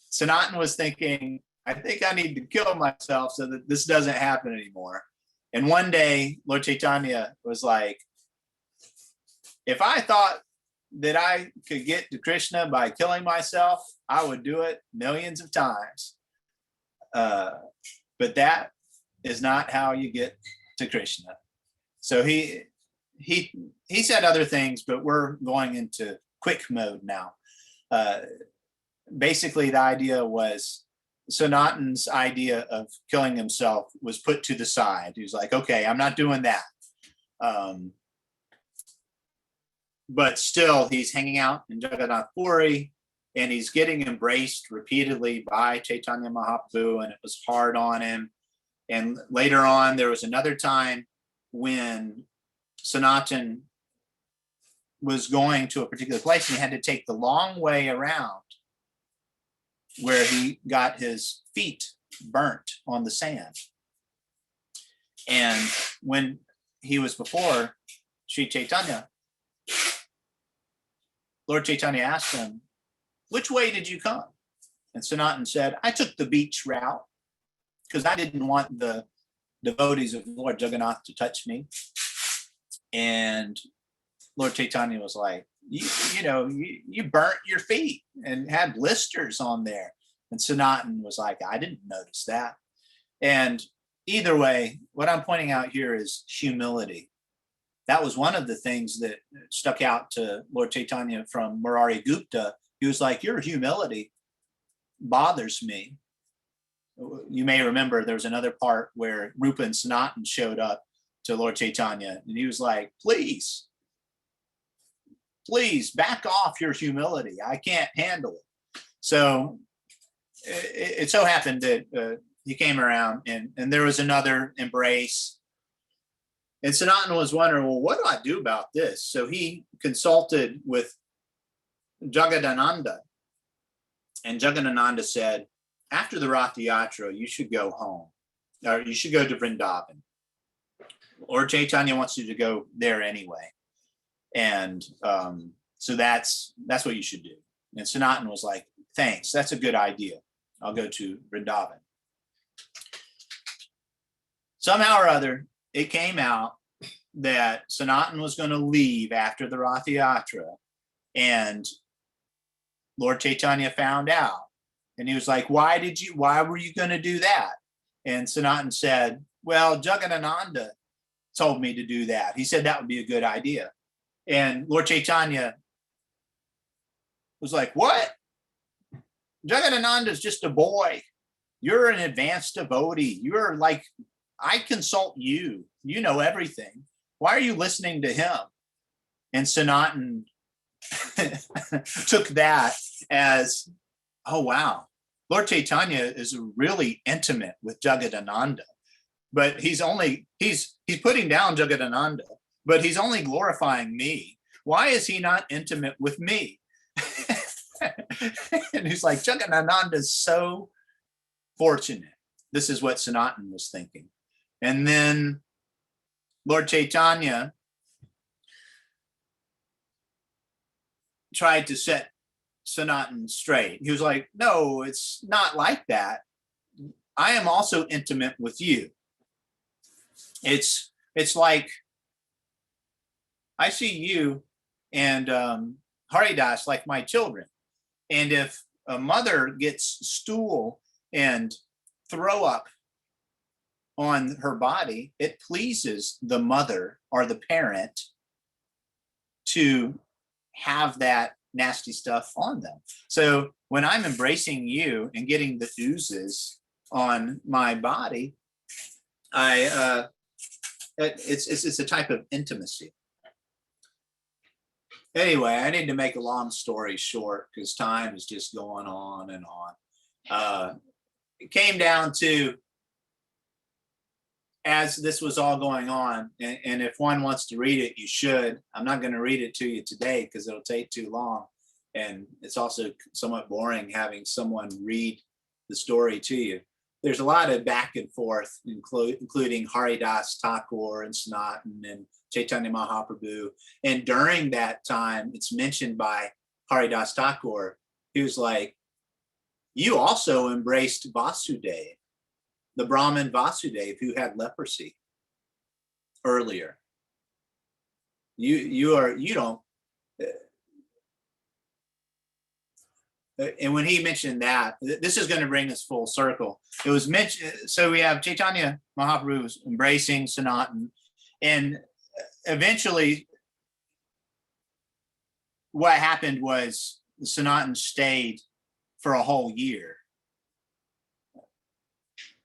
Sanatan was thinking, I think I need to kill myself so that this doesn't happen anymore. And one day, Lord Chaitanya was like, if I thought that I could get to Krishna by killing myself, I would do it millions of times. But that is not how you get to Krishna. So he said other things, but we're going into quick mode now. Basically, the idea was Sanatan's idea of killing himself was put to the side. He was like, okay, I'm not doing that. But still, he's hanging out in Jagannath Puri, and he's getting embraced repeatedly by Chaitanya Mahaprabhu, and it was hard on him. And later on, there was another time when Sanatan was going to a particular place, and he had to take the long way around where he got his feet burnt on the sand. And when he was before Sri Chaitanya, Lord Chaitanya asked him, which way did you come? And Sanatan said, I took the beach route because I didn't want the devotees of Lord Jagannath to touch me. And Lord Chaitanya was like, you burnt your feet and had blisters on there. And Sanatan was like, I didn't notice that. And either way, what I'm pointing out here is humility. That was one of the things that stuck out to Lord Chaitanya from Murari Gupta. He was like, your humility bothers me. You may remember there was another part where Rupa and Sanatan showed up to Lord Chaitanya, and he was like, please back off your humility. I can't handle it. So it so happened that he came around and there was another embrace. And Sanatan was wondering, well, what do I do about this? So he consulted with Jagadananda. And Jagadananda said, after the Rath Yatra, you should go home, or you should go to Vrindavan. Or Chaitanya wants you to go there anyway. And so that's what you should do. And Sanatan was like, thanks, that's a good idea. I'll go to Vrindavan. Somehow or other, it came out that Sanatan was going to leave after the Rath Yatra, and Lord Chaitanya found out. And he was like, why were you going to do that? And Sanatan said, well, Jagadananda told me to do that. He said that would be a good idea. And Lord Chaitanya was like, what? Jagadananda is just a boy. You're an advanced devotee. You're like, I consult you. You know everything. Why are you listening to him? And Sanatan took that as, oh, wow. Lord Chaitanya is really intimate with Jagadananda, but he's putting down Jagadananda, but he's only glorifying me. Why is he not intimate with me? And he's like, Jagadananda is so fortunate. This is what Sanatan was thinking. And then Lord Chaitanya tried to set Sanatan straight. He was like, no, it's not like that. I am also intimate with you. It's like I see you and Haridas like my children. And if a mother gets stool and throw up on her body, it pleases the mother or the parent to have that nasty stuff on them. So when I'm embracing you and getting the oozes on my body, it's a type of intimacy. Anyway, I need to make a long story short because time is just going on and on. It came down to, as this was all going on, and if one wants to read it, you should. I'm not going to read it to you today because it'll take too long. And it's also somewhat boring having someone read the story to you. There's a lot of back and forth, including Haridas Thakur and Sanatan and Chaitanya Mahaprabhu. And during that time, it's mentioned by Haridas Thakur, he was like, you also embraced Vasudev, the Brahmin Vasudev who had leprosy earlier. You don't. And when he mentioned that, this is going to bring us full circle. It was mentioned. So we have Chaitanya Mahaprabhu embracing Sanatan, and eventually, what happened was Sanatan stayed for a whole year.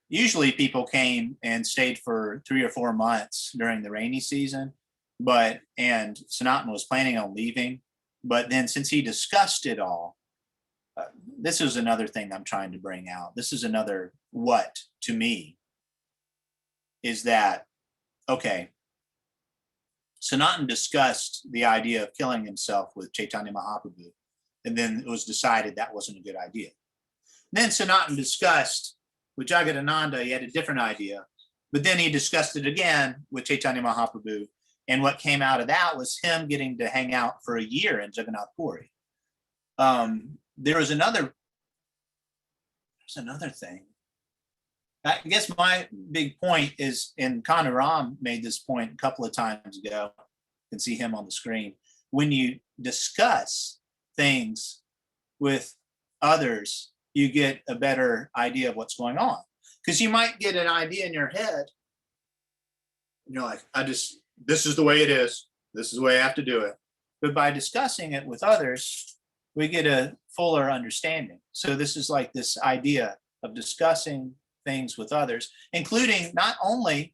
Usually people came and stayed for 3 or 4 months during the rainy season, and Sanatan was planning on leaving. But then since he discussed it all, this is another thing I'm trying to bring out. This is another what to me is that, okay, Sanatan discussed the idea of killing himself with Chaitanya Mahaprabhu, and then it was decided that wasn't a good idea. Then Sanatan discussed with Jagadananda, he had a different idea, but then he discussed it again with Chaitanya Mahaprabhu, and what came out of that was him getting to hang out for a year in Jagannath Puri. There's another thing. I guess my big point is, and Kanaram made this point a couple of times ago, can see him on the screen. When you discuss things with others, you get a better idea of what's going on. Because you might get an idea in your head, and you're like, this is the way it is. This is the way I have to do it. But by discussing it with others, we get a fuller understanding. So this is like this idea of discussing things with others, including not only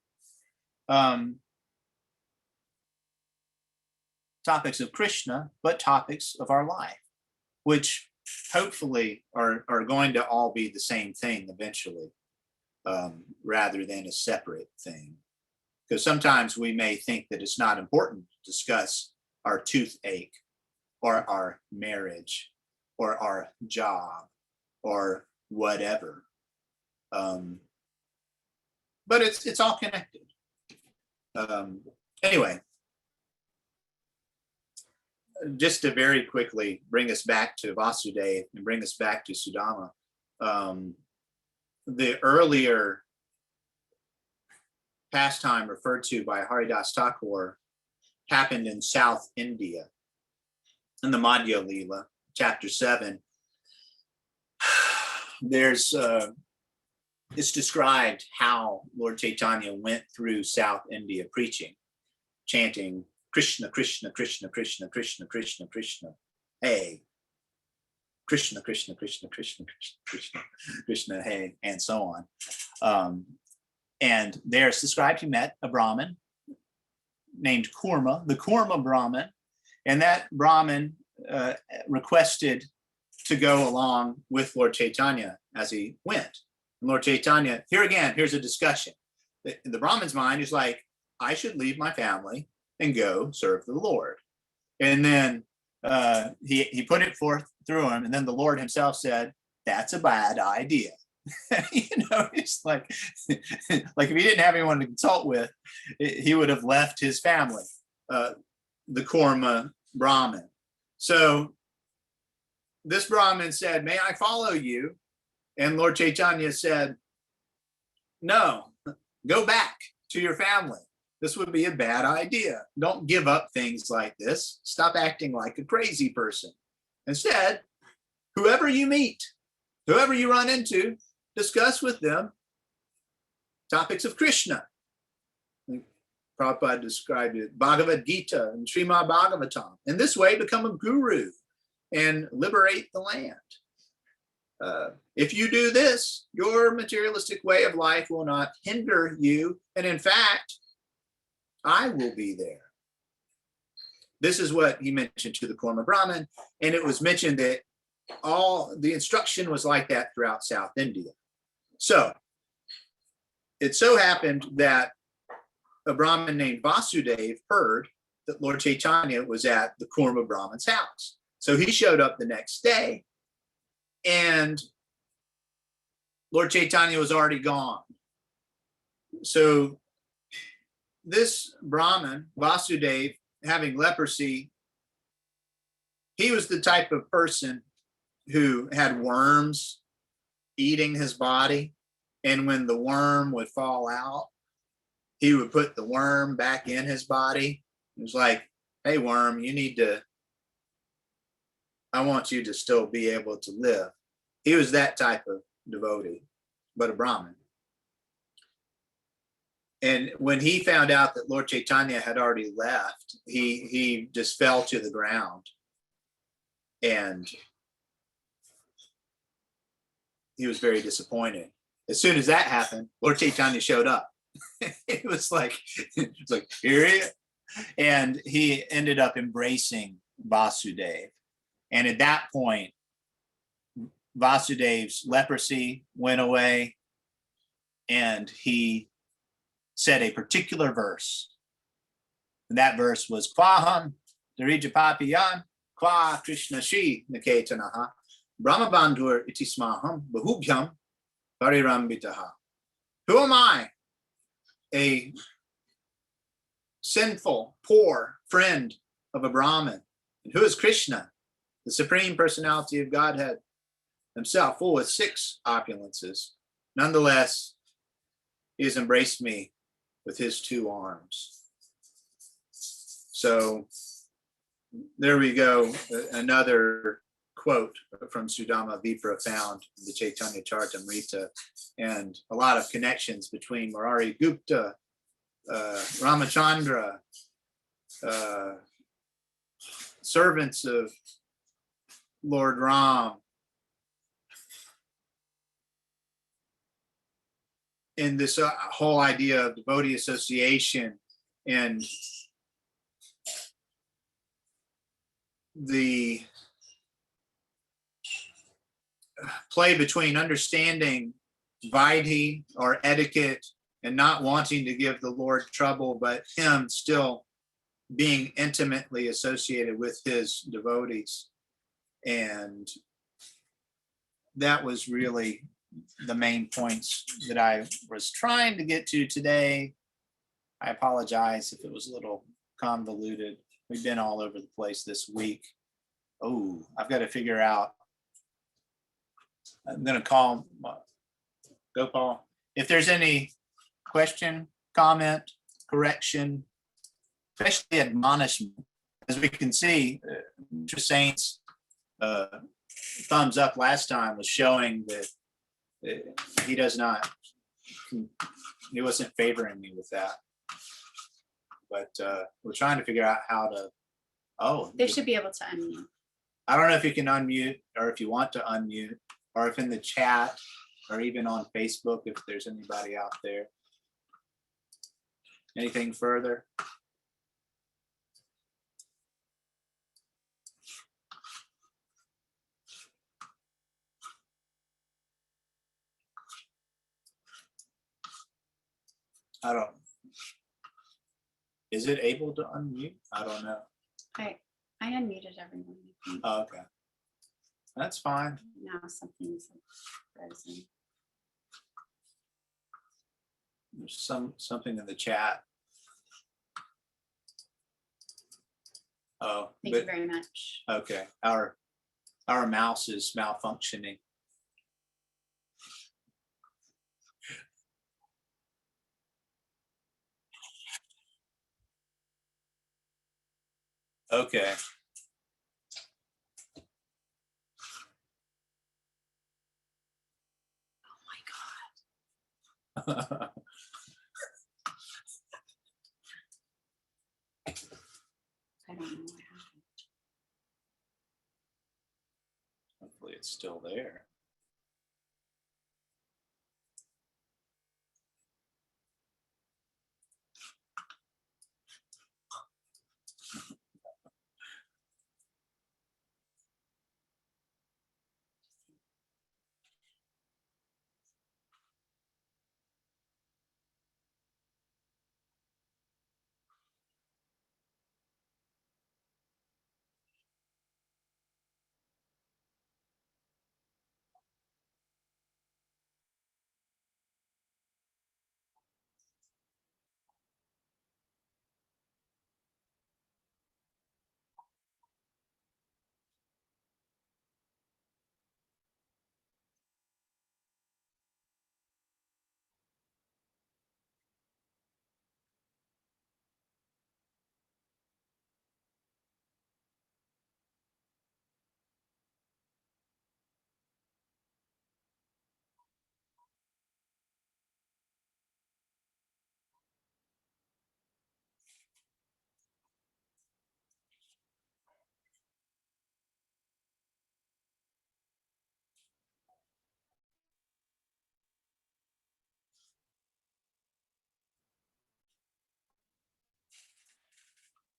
topics of Krishna, but topics of our life, which hopefully are going to all be the same thing eventually, rather than a separate thing. Because sometimes we may think that it's not important to discuss our toothache or our marriage or our job or whatever. But it's all connected. Anyway, just to very quickly bring us back to Vasudeva and bring us back to Sudama, the earlier pastime referred to by Haridas Thakur happened in South India in the Madhya Leela, chapter 7. It's described how Lord Chaitanya went through South India preaching, chanting Krishna, Krishna, Krishna, Krishna, Krishna, Krishna, Krishna, hey, Krishna, Krishna, Krishna, Krishna, Krishna, Krishna, Krishna, hey, and so on. And there's described he met a Brahmin named Kurma, the Kurma Brahmin, and that Brahmin requested to go along with Lord Chaitanya as he went. And Lord Chaitanya, here's a discussion. In the Brahmin's mind is like, I should leave my family and go serve the Lord. And then he put it forth through him, and then the Lord himself said, that's a bad idea. It's like if he didn't have anyone to consult with, he would have left his family, the Kurma Brahmin. So this Brahmin said, may I follow you? And Lord Chaitanya said, no, go back to your family. This would be a bad idea. Don't give up things like this. Stop acting like a crazy person. Instead, whoever you meet, whoever you run into, discuss with them topics of Krishna. Prabhupada described it, Bhagavad Gita and Srimad Bhagavatam. In this way, become a guru and liberate the land. If you do this, your materialistic way of life will not hinder you. And in fact, I will be there. This is what he mentioned to the Kurma Brahmin. And it was mentioned that all the instruction was like that throughout South India. So it so happened that a Brahmin named Vasudeva heard that Lord Chaitanya was at the Kurma Brahmin's house. So he showed up the next day, and Lord Chaitanya was already gone. So this Brahmin, Vasudeva, having leprosy, he was the type of person who had worms eating his body. And when the worm would fall out, he would put the worm back in his body. It was like, hey, worm, I want you to still be able to live. He was that type of devotee, but a Brahmin. And when he found out that Lord Chaitanya had already left, he just fell to the ground. And he was very disappointed. As soon as that happened, Lord Chaitanya showed up. It was like, here he is. And he ended up embracing Vasudeva. And at that point, Vasudeva's leprosy went away, and he said a particular verse. And that verse was, Kwaham Darijapapiyan, Kwa Krishna Shri Niketanaha, Brahmabandhur itismaham bahubhyam parirambitaha. Who am I? A sinful, poor friend of a Brahmin. And who is Krishna? The Supreme Personality of Godhead himself, full with 6 opulences. Nonetheless, he has embraced me with his 2 arms. So there we go, another quote from Sudama Vipra found in the Chaitanya Charitamrita, and a lot of connections between Murari Gupta, Ramachandra, servants of Lord Ram, in this whole idea of devotee association and the play between understanding Vaidhi or etiquette and not wanting to give the Lord trouble, but him still being intimately associated with his devotees. And that was really the main points that I was trying to get to today. I apologize if it was a little convoluted. We've been all over the place this week. Oh, I've got to figure out. I'm going to call Gopal. If there's any question, comment, correction, especially admonishment, as we can see, Mr. Saint's thumbs up last time was showing that he does not, he wasn't favoring me with that. But we're trying to figure out how to, They should be able to unmute. I don't know if you can unmute or if you want to unmute, or if in the chat or even on Facebook, if there's anybody out there. Anything further? I don't. Is it able to unmute? I don't know. I unmuted everyone. I think. Oh, okay. That's fine. Now something's frozen. There's something in the chat. Oh, Thank you very much. Okay. Our mouse is malfunctioning. Okay. Oh my God. I don't know what happened. Hopefully it's still there.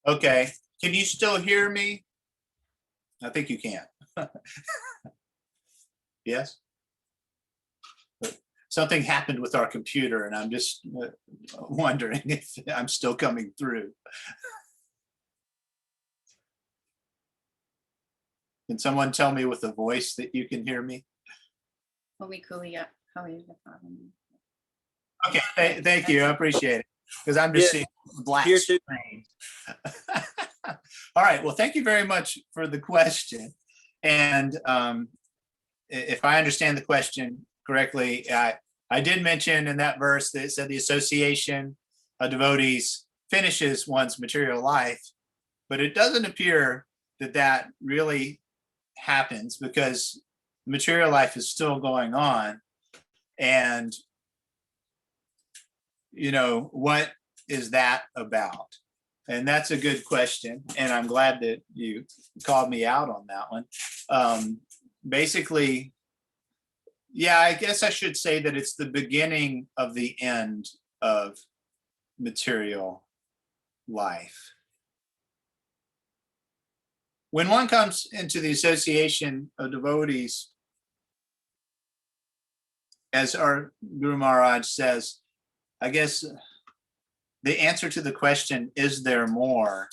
Okay. Can you still hear me? I think you can. Yes. Something happened with our computer and I'm just wondering if I'm still coming through. Can someone tell me with a voice that you can hear me? Well, we cool up. How is the problem? Okay, thank you. I appreciate it. Because I'm just seeing black screen. All right. Well, thank you very much for the question. And if I understand the question correctly, I did mention in that verse that it said the association of devotees finishes one's material life. But it doesn't appear that that really happens, because material life is still going on. And, what is that about? And that's a good question. And I'm glad that you called me out on that one. Basically, yeah, I guess I should say that it's the beginning of the end of material life. When one comes into the association of devotees, as our Guru Maharaj says, I guess the answer to the question, is there more,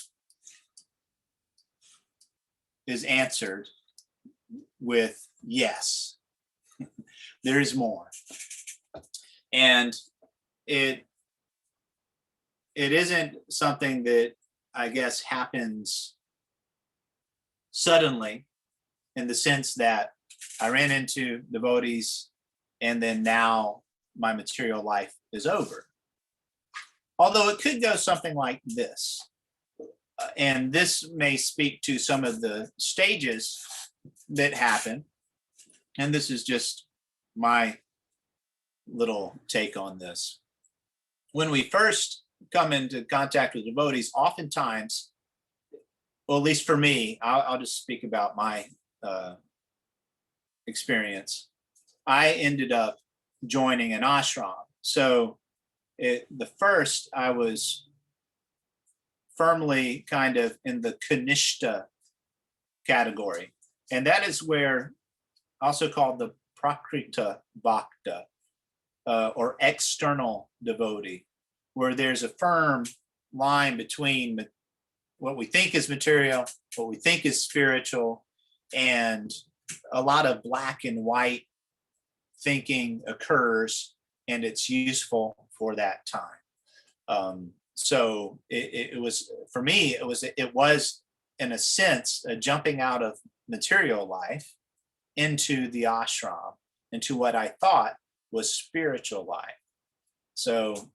is answered with yes, there is more. And it isn't something that I guess happens suddenly, in the sense that I ran into devotees and then now my material life is over. Although it could go something like this. And this may speak to some of the stages that happen. And this is just my little take on this. When we first come into contact with devotees, oftentimes, well, at least for me, I'll just speak about my experience. I ended up joining an ashram. So the first, I was firmly kind of in the Kanishta category. And that is where, also called the Prakrita Bhakta, or external devotee, where there's a firm line between what we think is material, what we think is spiritual, and a lot of black and white thinking occurs, and it's useful for that time. So it was, for me, it was in a sense a jumping out of material life into the ashram, into what I thought was spiritual life. So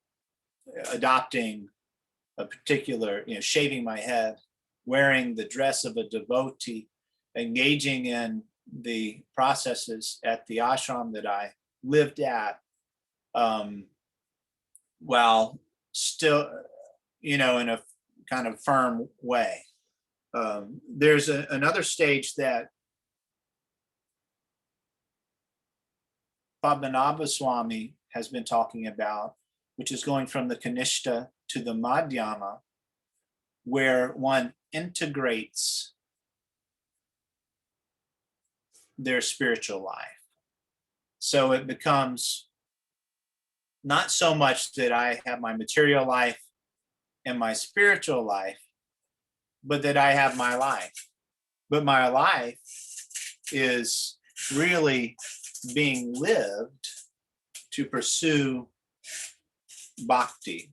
adopting a particular, shaving my head, wearing the dress of a devotee, engaging in the processes at the ashram that I lived at, while still, in a kind of firm way. There's another stage that Padmanabha Swami has been talking about, which is going from the Kanishta to the Madhyama, where one integrates their spiritual life. So it becomes not so much that I have my material life and my spiritual life, but that I have my life. But my life is really being lived to pursue bhakti.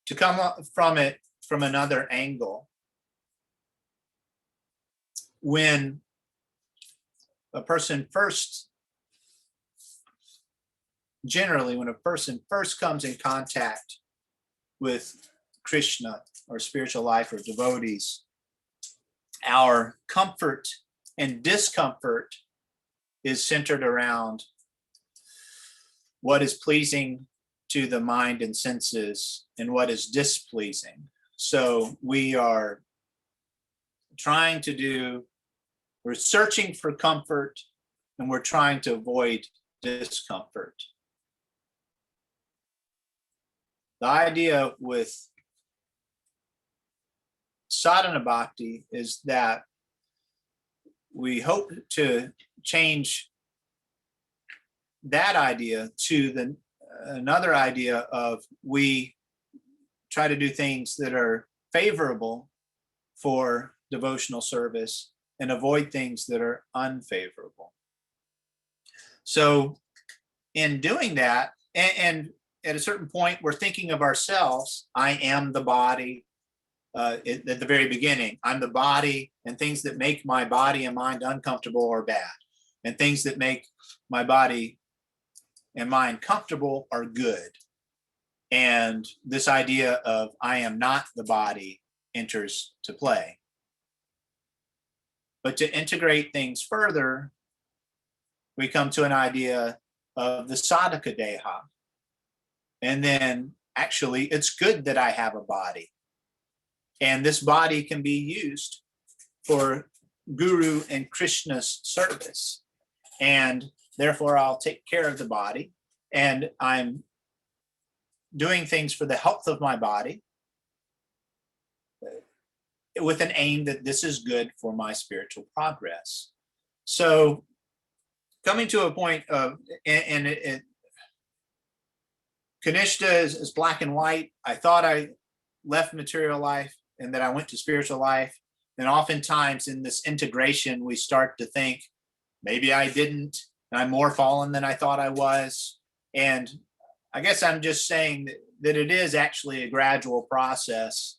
To come up from it from another angle, when a person first comes in contact with Krishna or spiritual life or devotees, our comfort and discomfort is centered around what is pleasing to the mind and senses and what is displeasing. So we are we're searching for comfort, and we're trying to avoid discomfort. The idea with sadhana bhakti is that we hope to change that idea to another idea of we try to do things that are favorable for devotional service and avoid things that are unfavorable. So in doing that, and at a certain point, we're thinking of ourselves, I am the body. At the very beginning, I'm the body, and things that make my body and mind uncomfortable are bad, and things that make my body and mind comfortable are good. And this idea of I am not the body enters to play. But to integrate things further, we come to an idea of the sadhaka deha. And then actually, it's good that I have a body. And this body can be used for Guru and Krishna's service. And therefore, I'll take care of the body. And I'm doing things for the health of my body with an aim that this is good for my spiritual progress. So coming to a point of, Kanishta is black and white. I thought I left material life and that I went to spiritual life. And oftentimes in this integration, we start to think, maybe I didn't, and I'm more fallen than I thought I was. And I guess I'm just saying that it is actually a gradual process.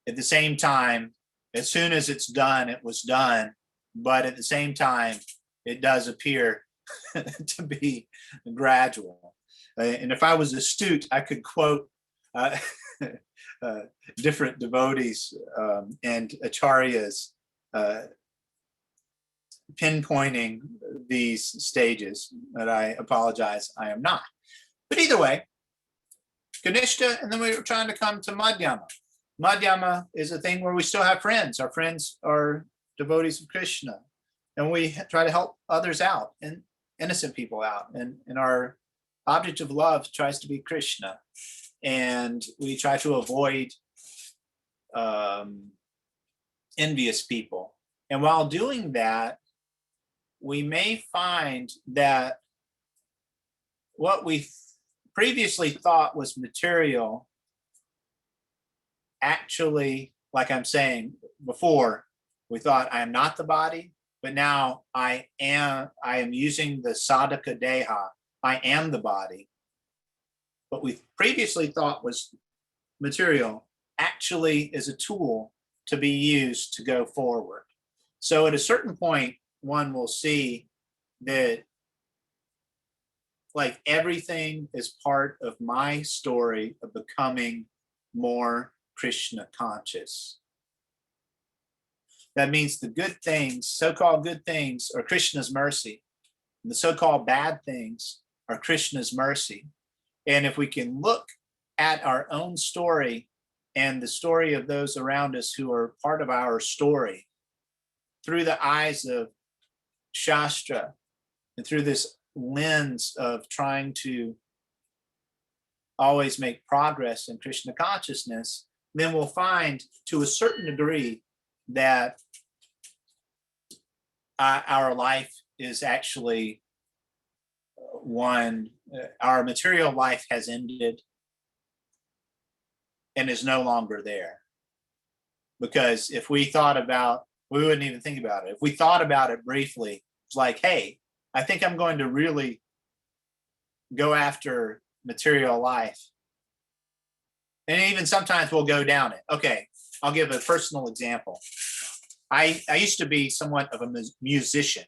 At the same time, as soon as it's done, it was done. But at the same time, it does appear to be gradual. And if I was astute, I could quote different devotees and acharyas pinpointing these stages, but I apologize, I am not. But either way, Kanishta, and then we were trying to come to Madhyama. Madhyama is a thing where we still have friends. Our friends are devotees of Krishna, and we try to help others out and innocent people out. And our object of love tries to be Krishna. And we try to avoid envious people. And while doing that, we may find that what we previously thought was material actually, like I'm saying before, we thought I am not the body, but now I am using the sadhaka deha. I am the body. What we previously thought was material actually is a tool to be used to go forward. So at a certain point, one will see that like everything is part of my story of becoming more Krishna conscious. That means the good things, so-called good things, are Krishna's mercy. And the so-called bad things are Krishna's mercy. And if we can look at our own story and the story of those around us who are part of our story through the eyes of Shastra and through this lens of trying to always make progress in Krishna consciousness, then we'll find to a certain degree that our life is actually one, our material life has ended and is no longer there. Because if we thought about, we wouldn't even think about it. If we thought about it briefly, it's like, hey, I think I'm going to really go after material life. And even sometimes we'll go down it. Okay, I'll give a personal example. I used to be somewhat of a musician.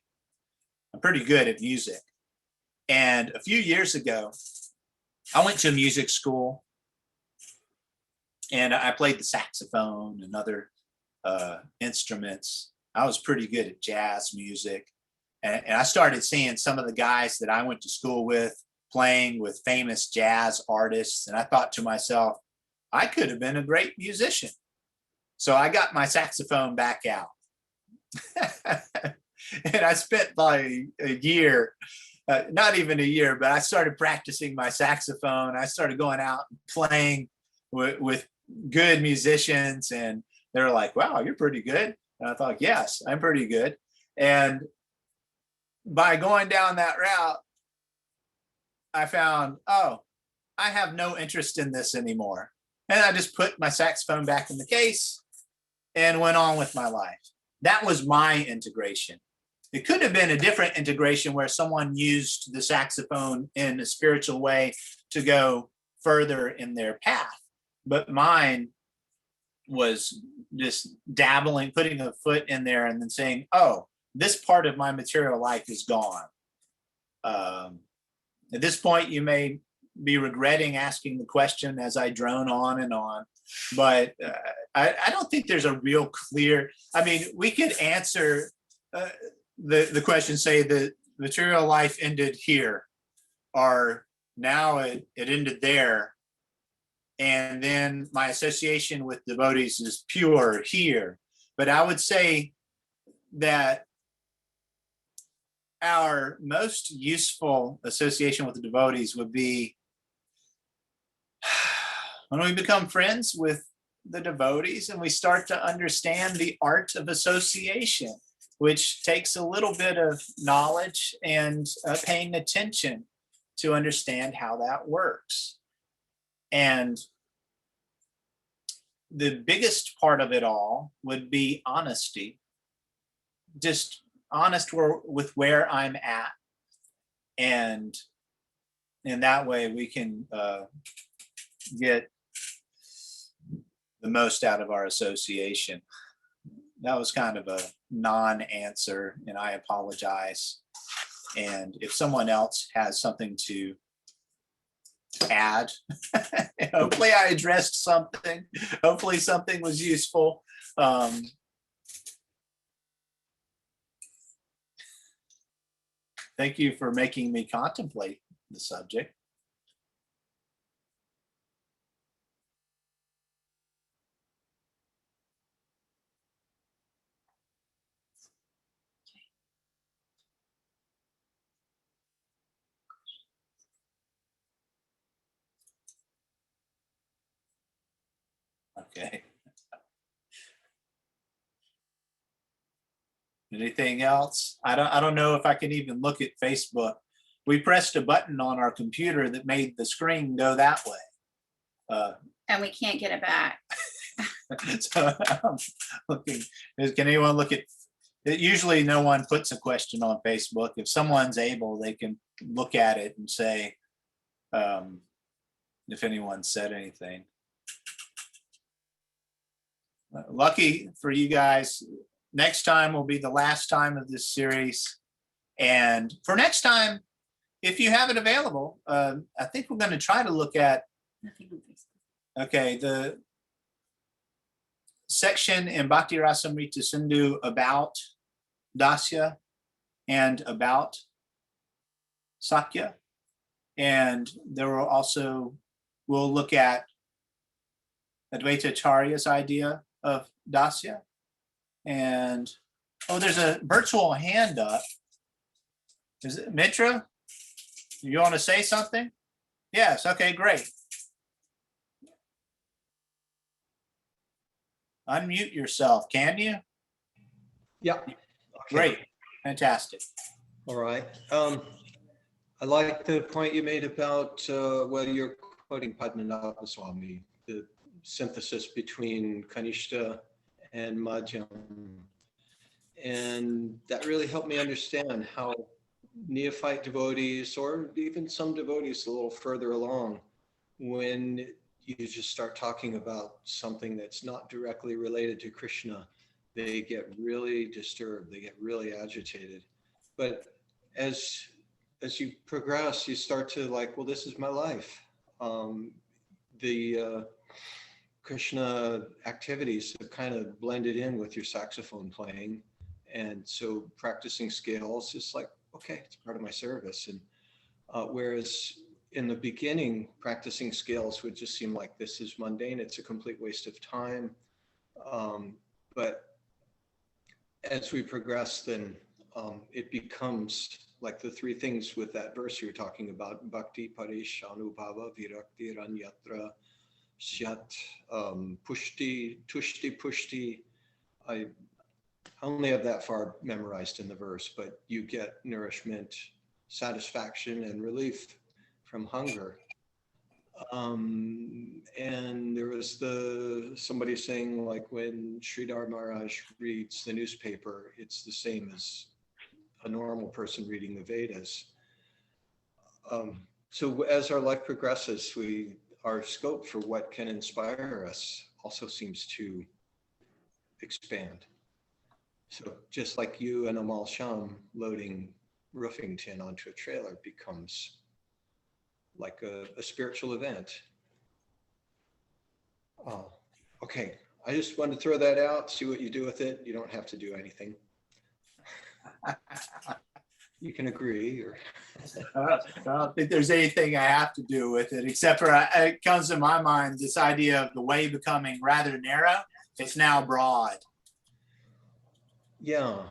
I'm pretty good at music. And a few years ago, I went to music school and I played the saxophone and other instruments. I was pretty good at jazz music. And I started seeing some of the guys that I went to school with playing with famous jazz artists. And I thought to myself, I could have been a great musician. So I got my saxophone back out. And I spent like a year, not even a year, but I started practicing my saxophone. I started going out and playing with good musicians. And they were like, wow, you're pretty good. And I thought, yes, I'm pretty good. And by going down that route, I found, oh, I have no interest in this anymore. And I just put my saxophone back in the case and went on with my life. That was my integration. It could have been a different integration where someone used the saxophone in a spiritual way to go further in their path. But mine was just dabbling, putting a foot in there and then saying, oh, this part of my material life is gone. At this point, you may be regretting asking the question as I drone on and on. But I don't think there's a real clear, I mean, we could answer the question, say the material life ended here, or now it ended there. And then my association with devotees is pure here. But I would say that our most useful association with the devotees would be when we become friends with the devotees and we start to understand the art of association, which takes a little bit of knowledge and paying attention to understand how that works. And the biggest part of it all would be honesty, just honest with where I'm at. And in that way, we can get the most out of our association. That was kind of a non-answer, and I apologize. And if someone else has something to add, hopefully I addressed something. Hopefully something was useful. Thank you for making me contemplate the subject. Okay. Anything else? I don't know if I can even look at Facebook. We pressed a button on our computer that made the screen go that way. And we can't get it back. So I'm looking. Can anyone look at it? Usually no one puts a question on Facebook. If someone's able, they can look at it and say if anyone said anything. Lucky for you guys, next time will be the last time of this series. And for next time, if you have it available, I think we're going to try to look at, okay, the section in Bhakti-rasamrta-sindhu about Dasya and about Sakhya. And there will also, we'll look at Advaita Acharya's idea of Dasya. And, oh, there's a virtual hand up. Is it Mitra? You want to say something? Yes, okay, great. Unmute yourself, can you? Yeah. Okay. Great, fantastic. All right. I like the point you made about whether you're quoting Padmanabha Swami, the synthesis between Kanishta and Madhyam. And that really helped me understand how neophyte devotees, or even some devotees a little further along, when you just start talking about something that's not directly related to Krishna, they get really disturbed, they get really agitated. But as you progress, you start to like, well, this is my life. The Krishna activities have kind of blended in with your saxophone playing. And so practicing scales is like, okay, it's part of my service. And whereas in the beginning, practicing scales would just seem like this is mundane, it's a complete waste of time. But as we progress, then it becomes like the three things with that verse you're talking about: bhakti, parish, anubhava, virakti, ranyatra, syat, pushti, tushti, pushti. I only have that far memorized in the verse, but you get nourishment, satisfaction, and relief from hunger. And there was somebody saying, like, when Sridhar Maharaj reads the newspaper, it's the same as a normal person reading the Vedas. So as our life progresses, our scope for what can inspire us also seems to expand. So just like you and Amal Sham loading roofing tin onto a trailer becomes like a spiritual event. Oh, okay. I just wanted to throw that out, see what you do with it. You don't have to do anything. You can agree or. I don't think there's anything I have to do with it, except for it comes to my mind, this idea of the way becoming rather narrow. It's now broad. Yeah.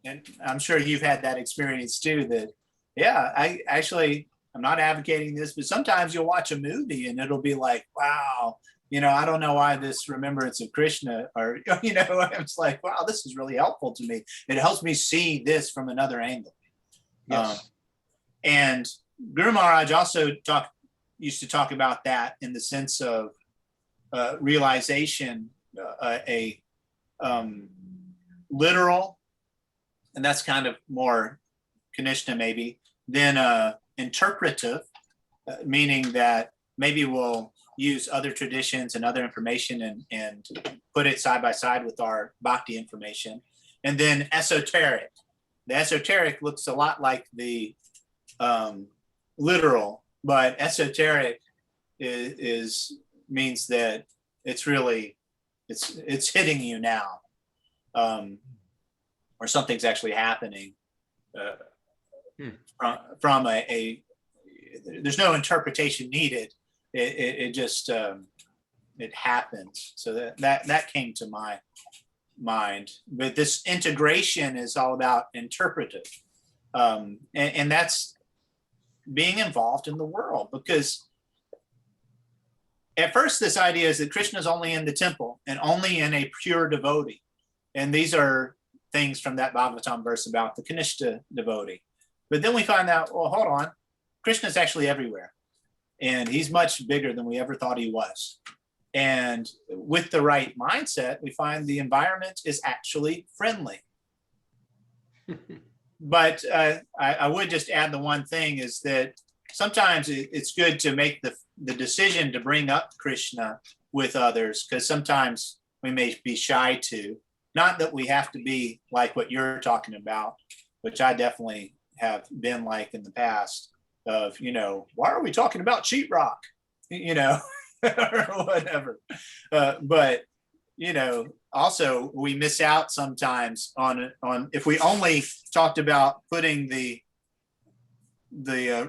And I'm sure you've had that experience too, that, yeah, I'm not advocating this, but sometimes you'll watch a movie and it'll be like, wow, I don't know why this remembrance of Krishna, or, it's like, wow, this is really helpful to me. It helps me see this from another angle. Yes. And Guru Maharaj also used to talk about that in the sense of realization, a literal, and that's kind of more Kanishna maybe, than interpretive, meaning that maybe we'll use other traditions and other information and put it side by side with our bhakti information. And then esoteric. The esoteric looks a lot like the literal, but esoteric means that it's really, it's hitting you now, or something's actually happening from a there's no interpretation needed. It just it happens. So that came to my mind. But this integration is all about interpretive, and that's being involved in the world, because at first this idea is that Krishna is only in the temple and only in a pure devotee, and these are things from that Bhagavatam verse about the Kanishta devotee. But then we find out, well, hold on, Krishna is actually everywhere, and he's much bigger than we ever thought he was. And with the right mindset, we find the environment is actually friendly. But I would just add the one thing is that sometimes it's good to make the decision to bring up Krishna with others, because sometimes we may be shy to. Not that we have to be like what you're talking about, which I definitely have been like in the past, of, why are we talking about sheetrock, or whatever. But, also we miss out sometimes on if we only talked about putting the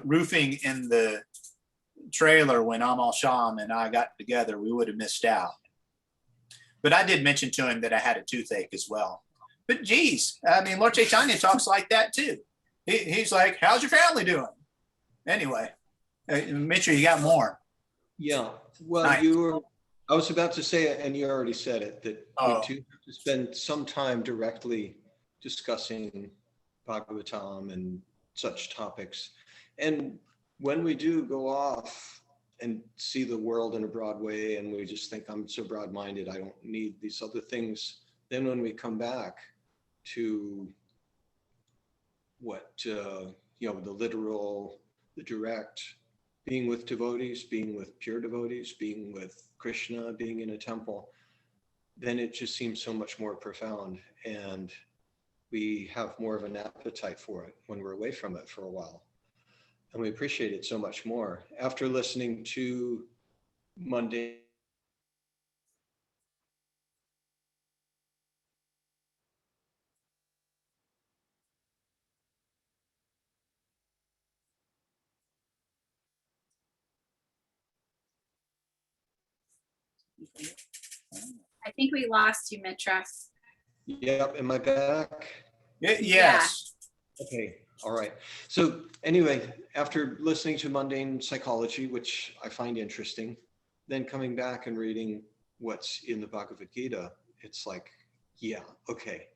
roofing in the trailer when Amal Sham and I got together, we would have missed out. But I did mention to him that I had a toothache as well. But geez, Lord Chaitanya talks like that too. He's like, how's your family doing? Anyway, Mitra, you got more. Yeah, well, Nice. I was about to say it, and you already said it, that Oh. we do have to spend some time directly discussing Bhagavatam and such topics. And when we do go off and see the world in a broad way, and we just think, I'm so broad-minded, I don't need these other things, then when we come back to what, the literal, the direct, being with devotees, being with pure devotees, being with Krishna, being in a temple, then it just seems so much more profound. And we have more of an appetite for it when we're away from it for a while. And we appreciate it so much more. After listening to Monday, I think we lost you, Mitra. yep, am I back? Yes. Okay, all right. So anyway, after listening to mundane psychology, which I find interesting, then coming back and reading what's in the Bhagavad Gita, it's like, yeah, okay.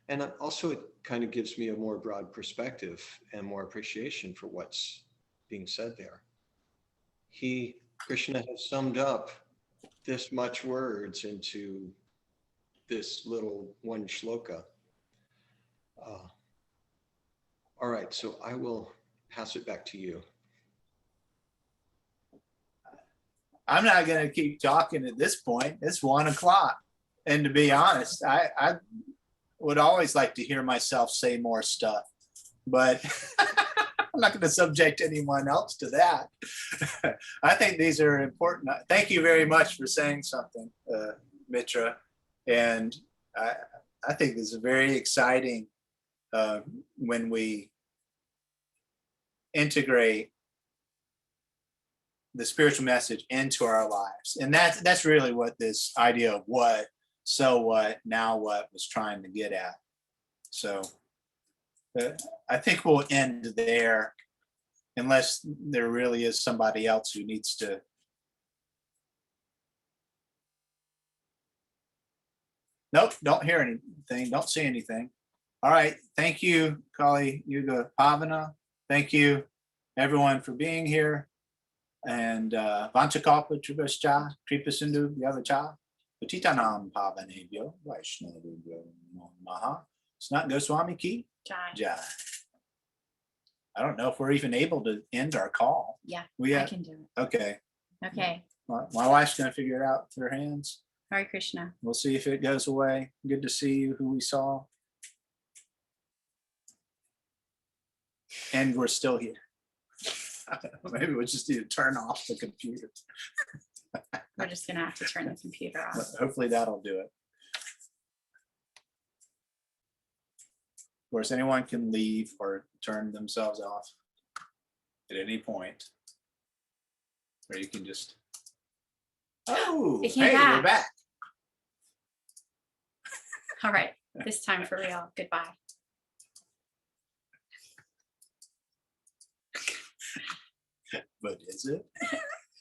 And also it kind of gives me a more broad perspective and more appreciation for what's being said there. Krishna has summed up this much words into this little one shloka. All right, so I will pass it back to you. I'm not going to keep talking at this point. It's 1 o'clock. And to be honest, I would always like to hear myself say more stuff, but I'm not going to subject anyone else to that. I think these are important. Thank you very much for saying something, Mitra. And I think this is very exciting when we integrate the spiritual message into our lives. And that's really what this idea of what, so what, now what was trying to get at. So I think we'll end there unless there really is somebody else who needs to. Nope, don't hear anything, don't see anything. All right, thank you, Kali Yuga Pavana. Thank you, everyone, for being here. And Vanchakalpa Tribhascha, Kripa-sindhu Vyavacha, Patitanam Pavanebhyo, Vaishnavibhyo Maha. It's not Goswami Ki Jai. I don't know if we're even able to end our call. Yeah, I can do it. Okay. Okay. My wife's going to figure it out with her hands. Hare Krishna. We'll see if it goes away. Good to see you, who we saw. And we're still here. Maybe we'll just need to turn off the computer. We're just gonna have to turn the computer off. But hopefully that'll do it. Of course, anyone can leave or turn themselves off at any point. Or you can just, oh, It came hey, back. we're back. All right, this time for real. Goodbye. But is it?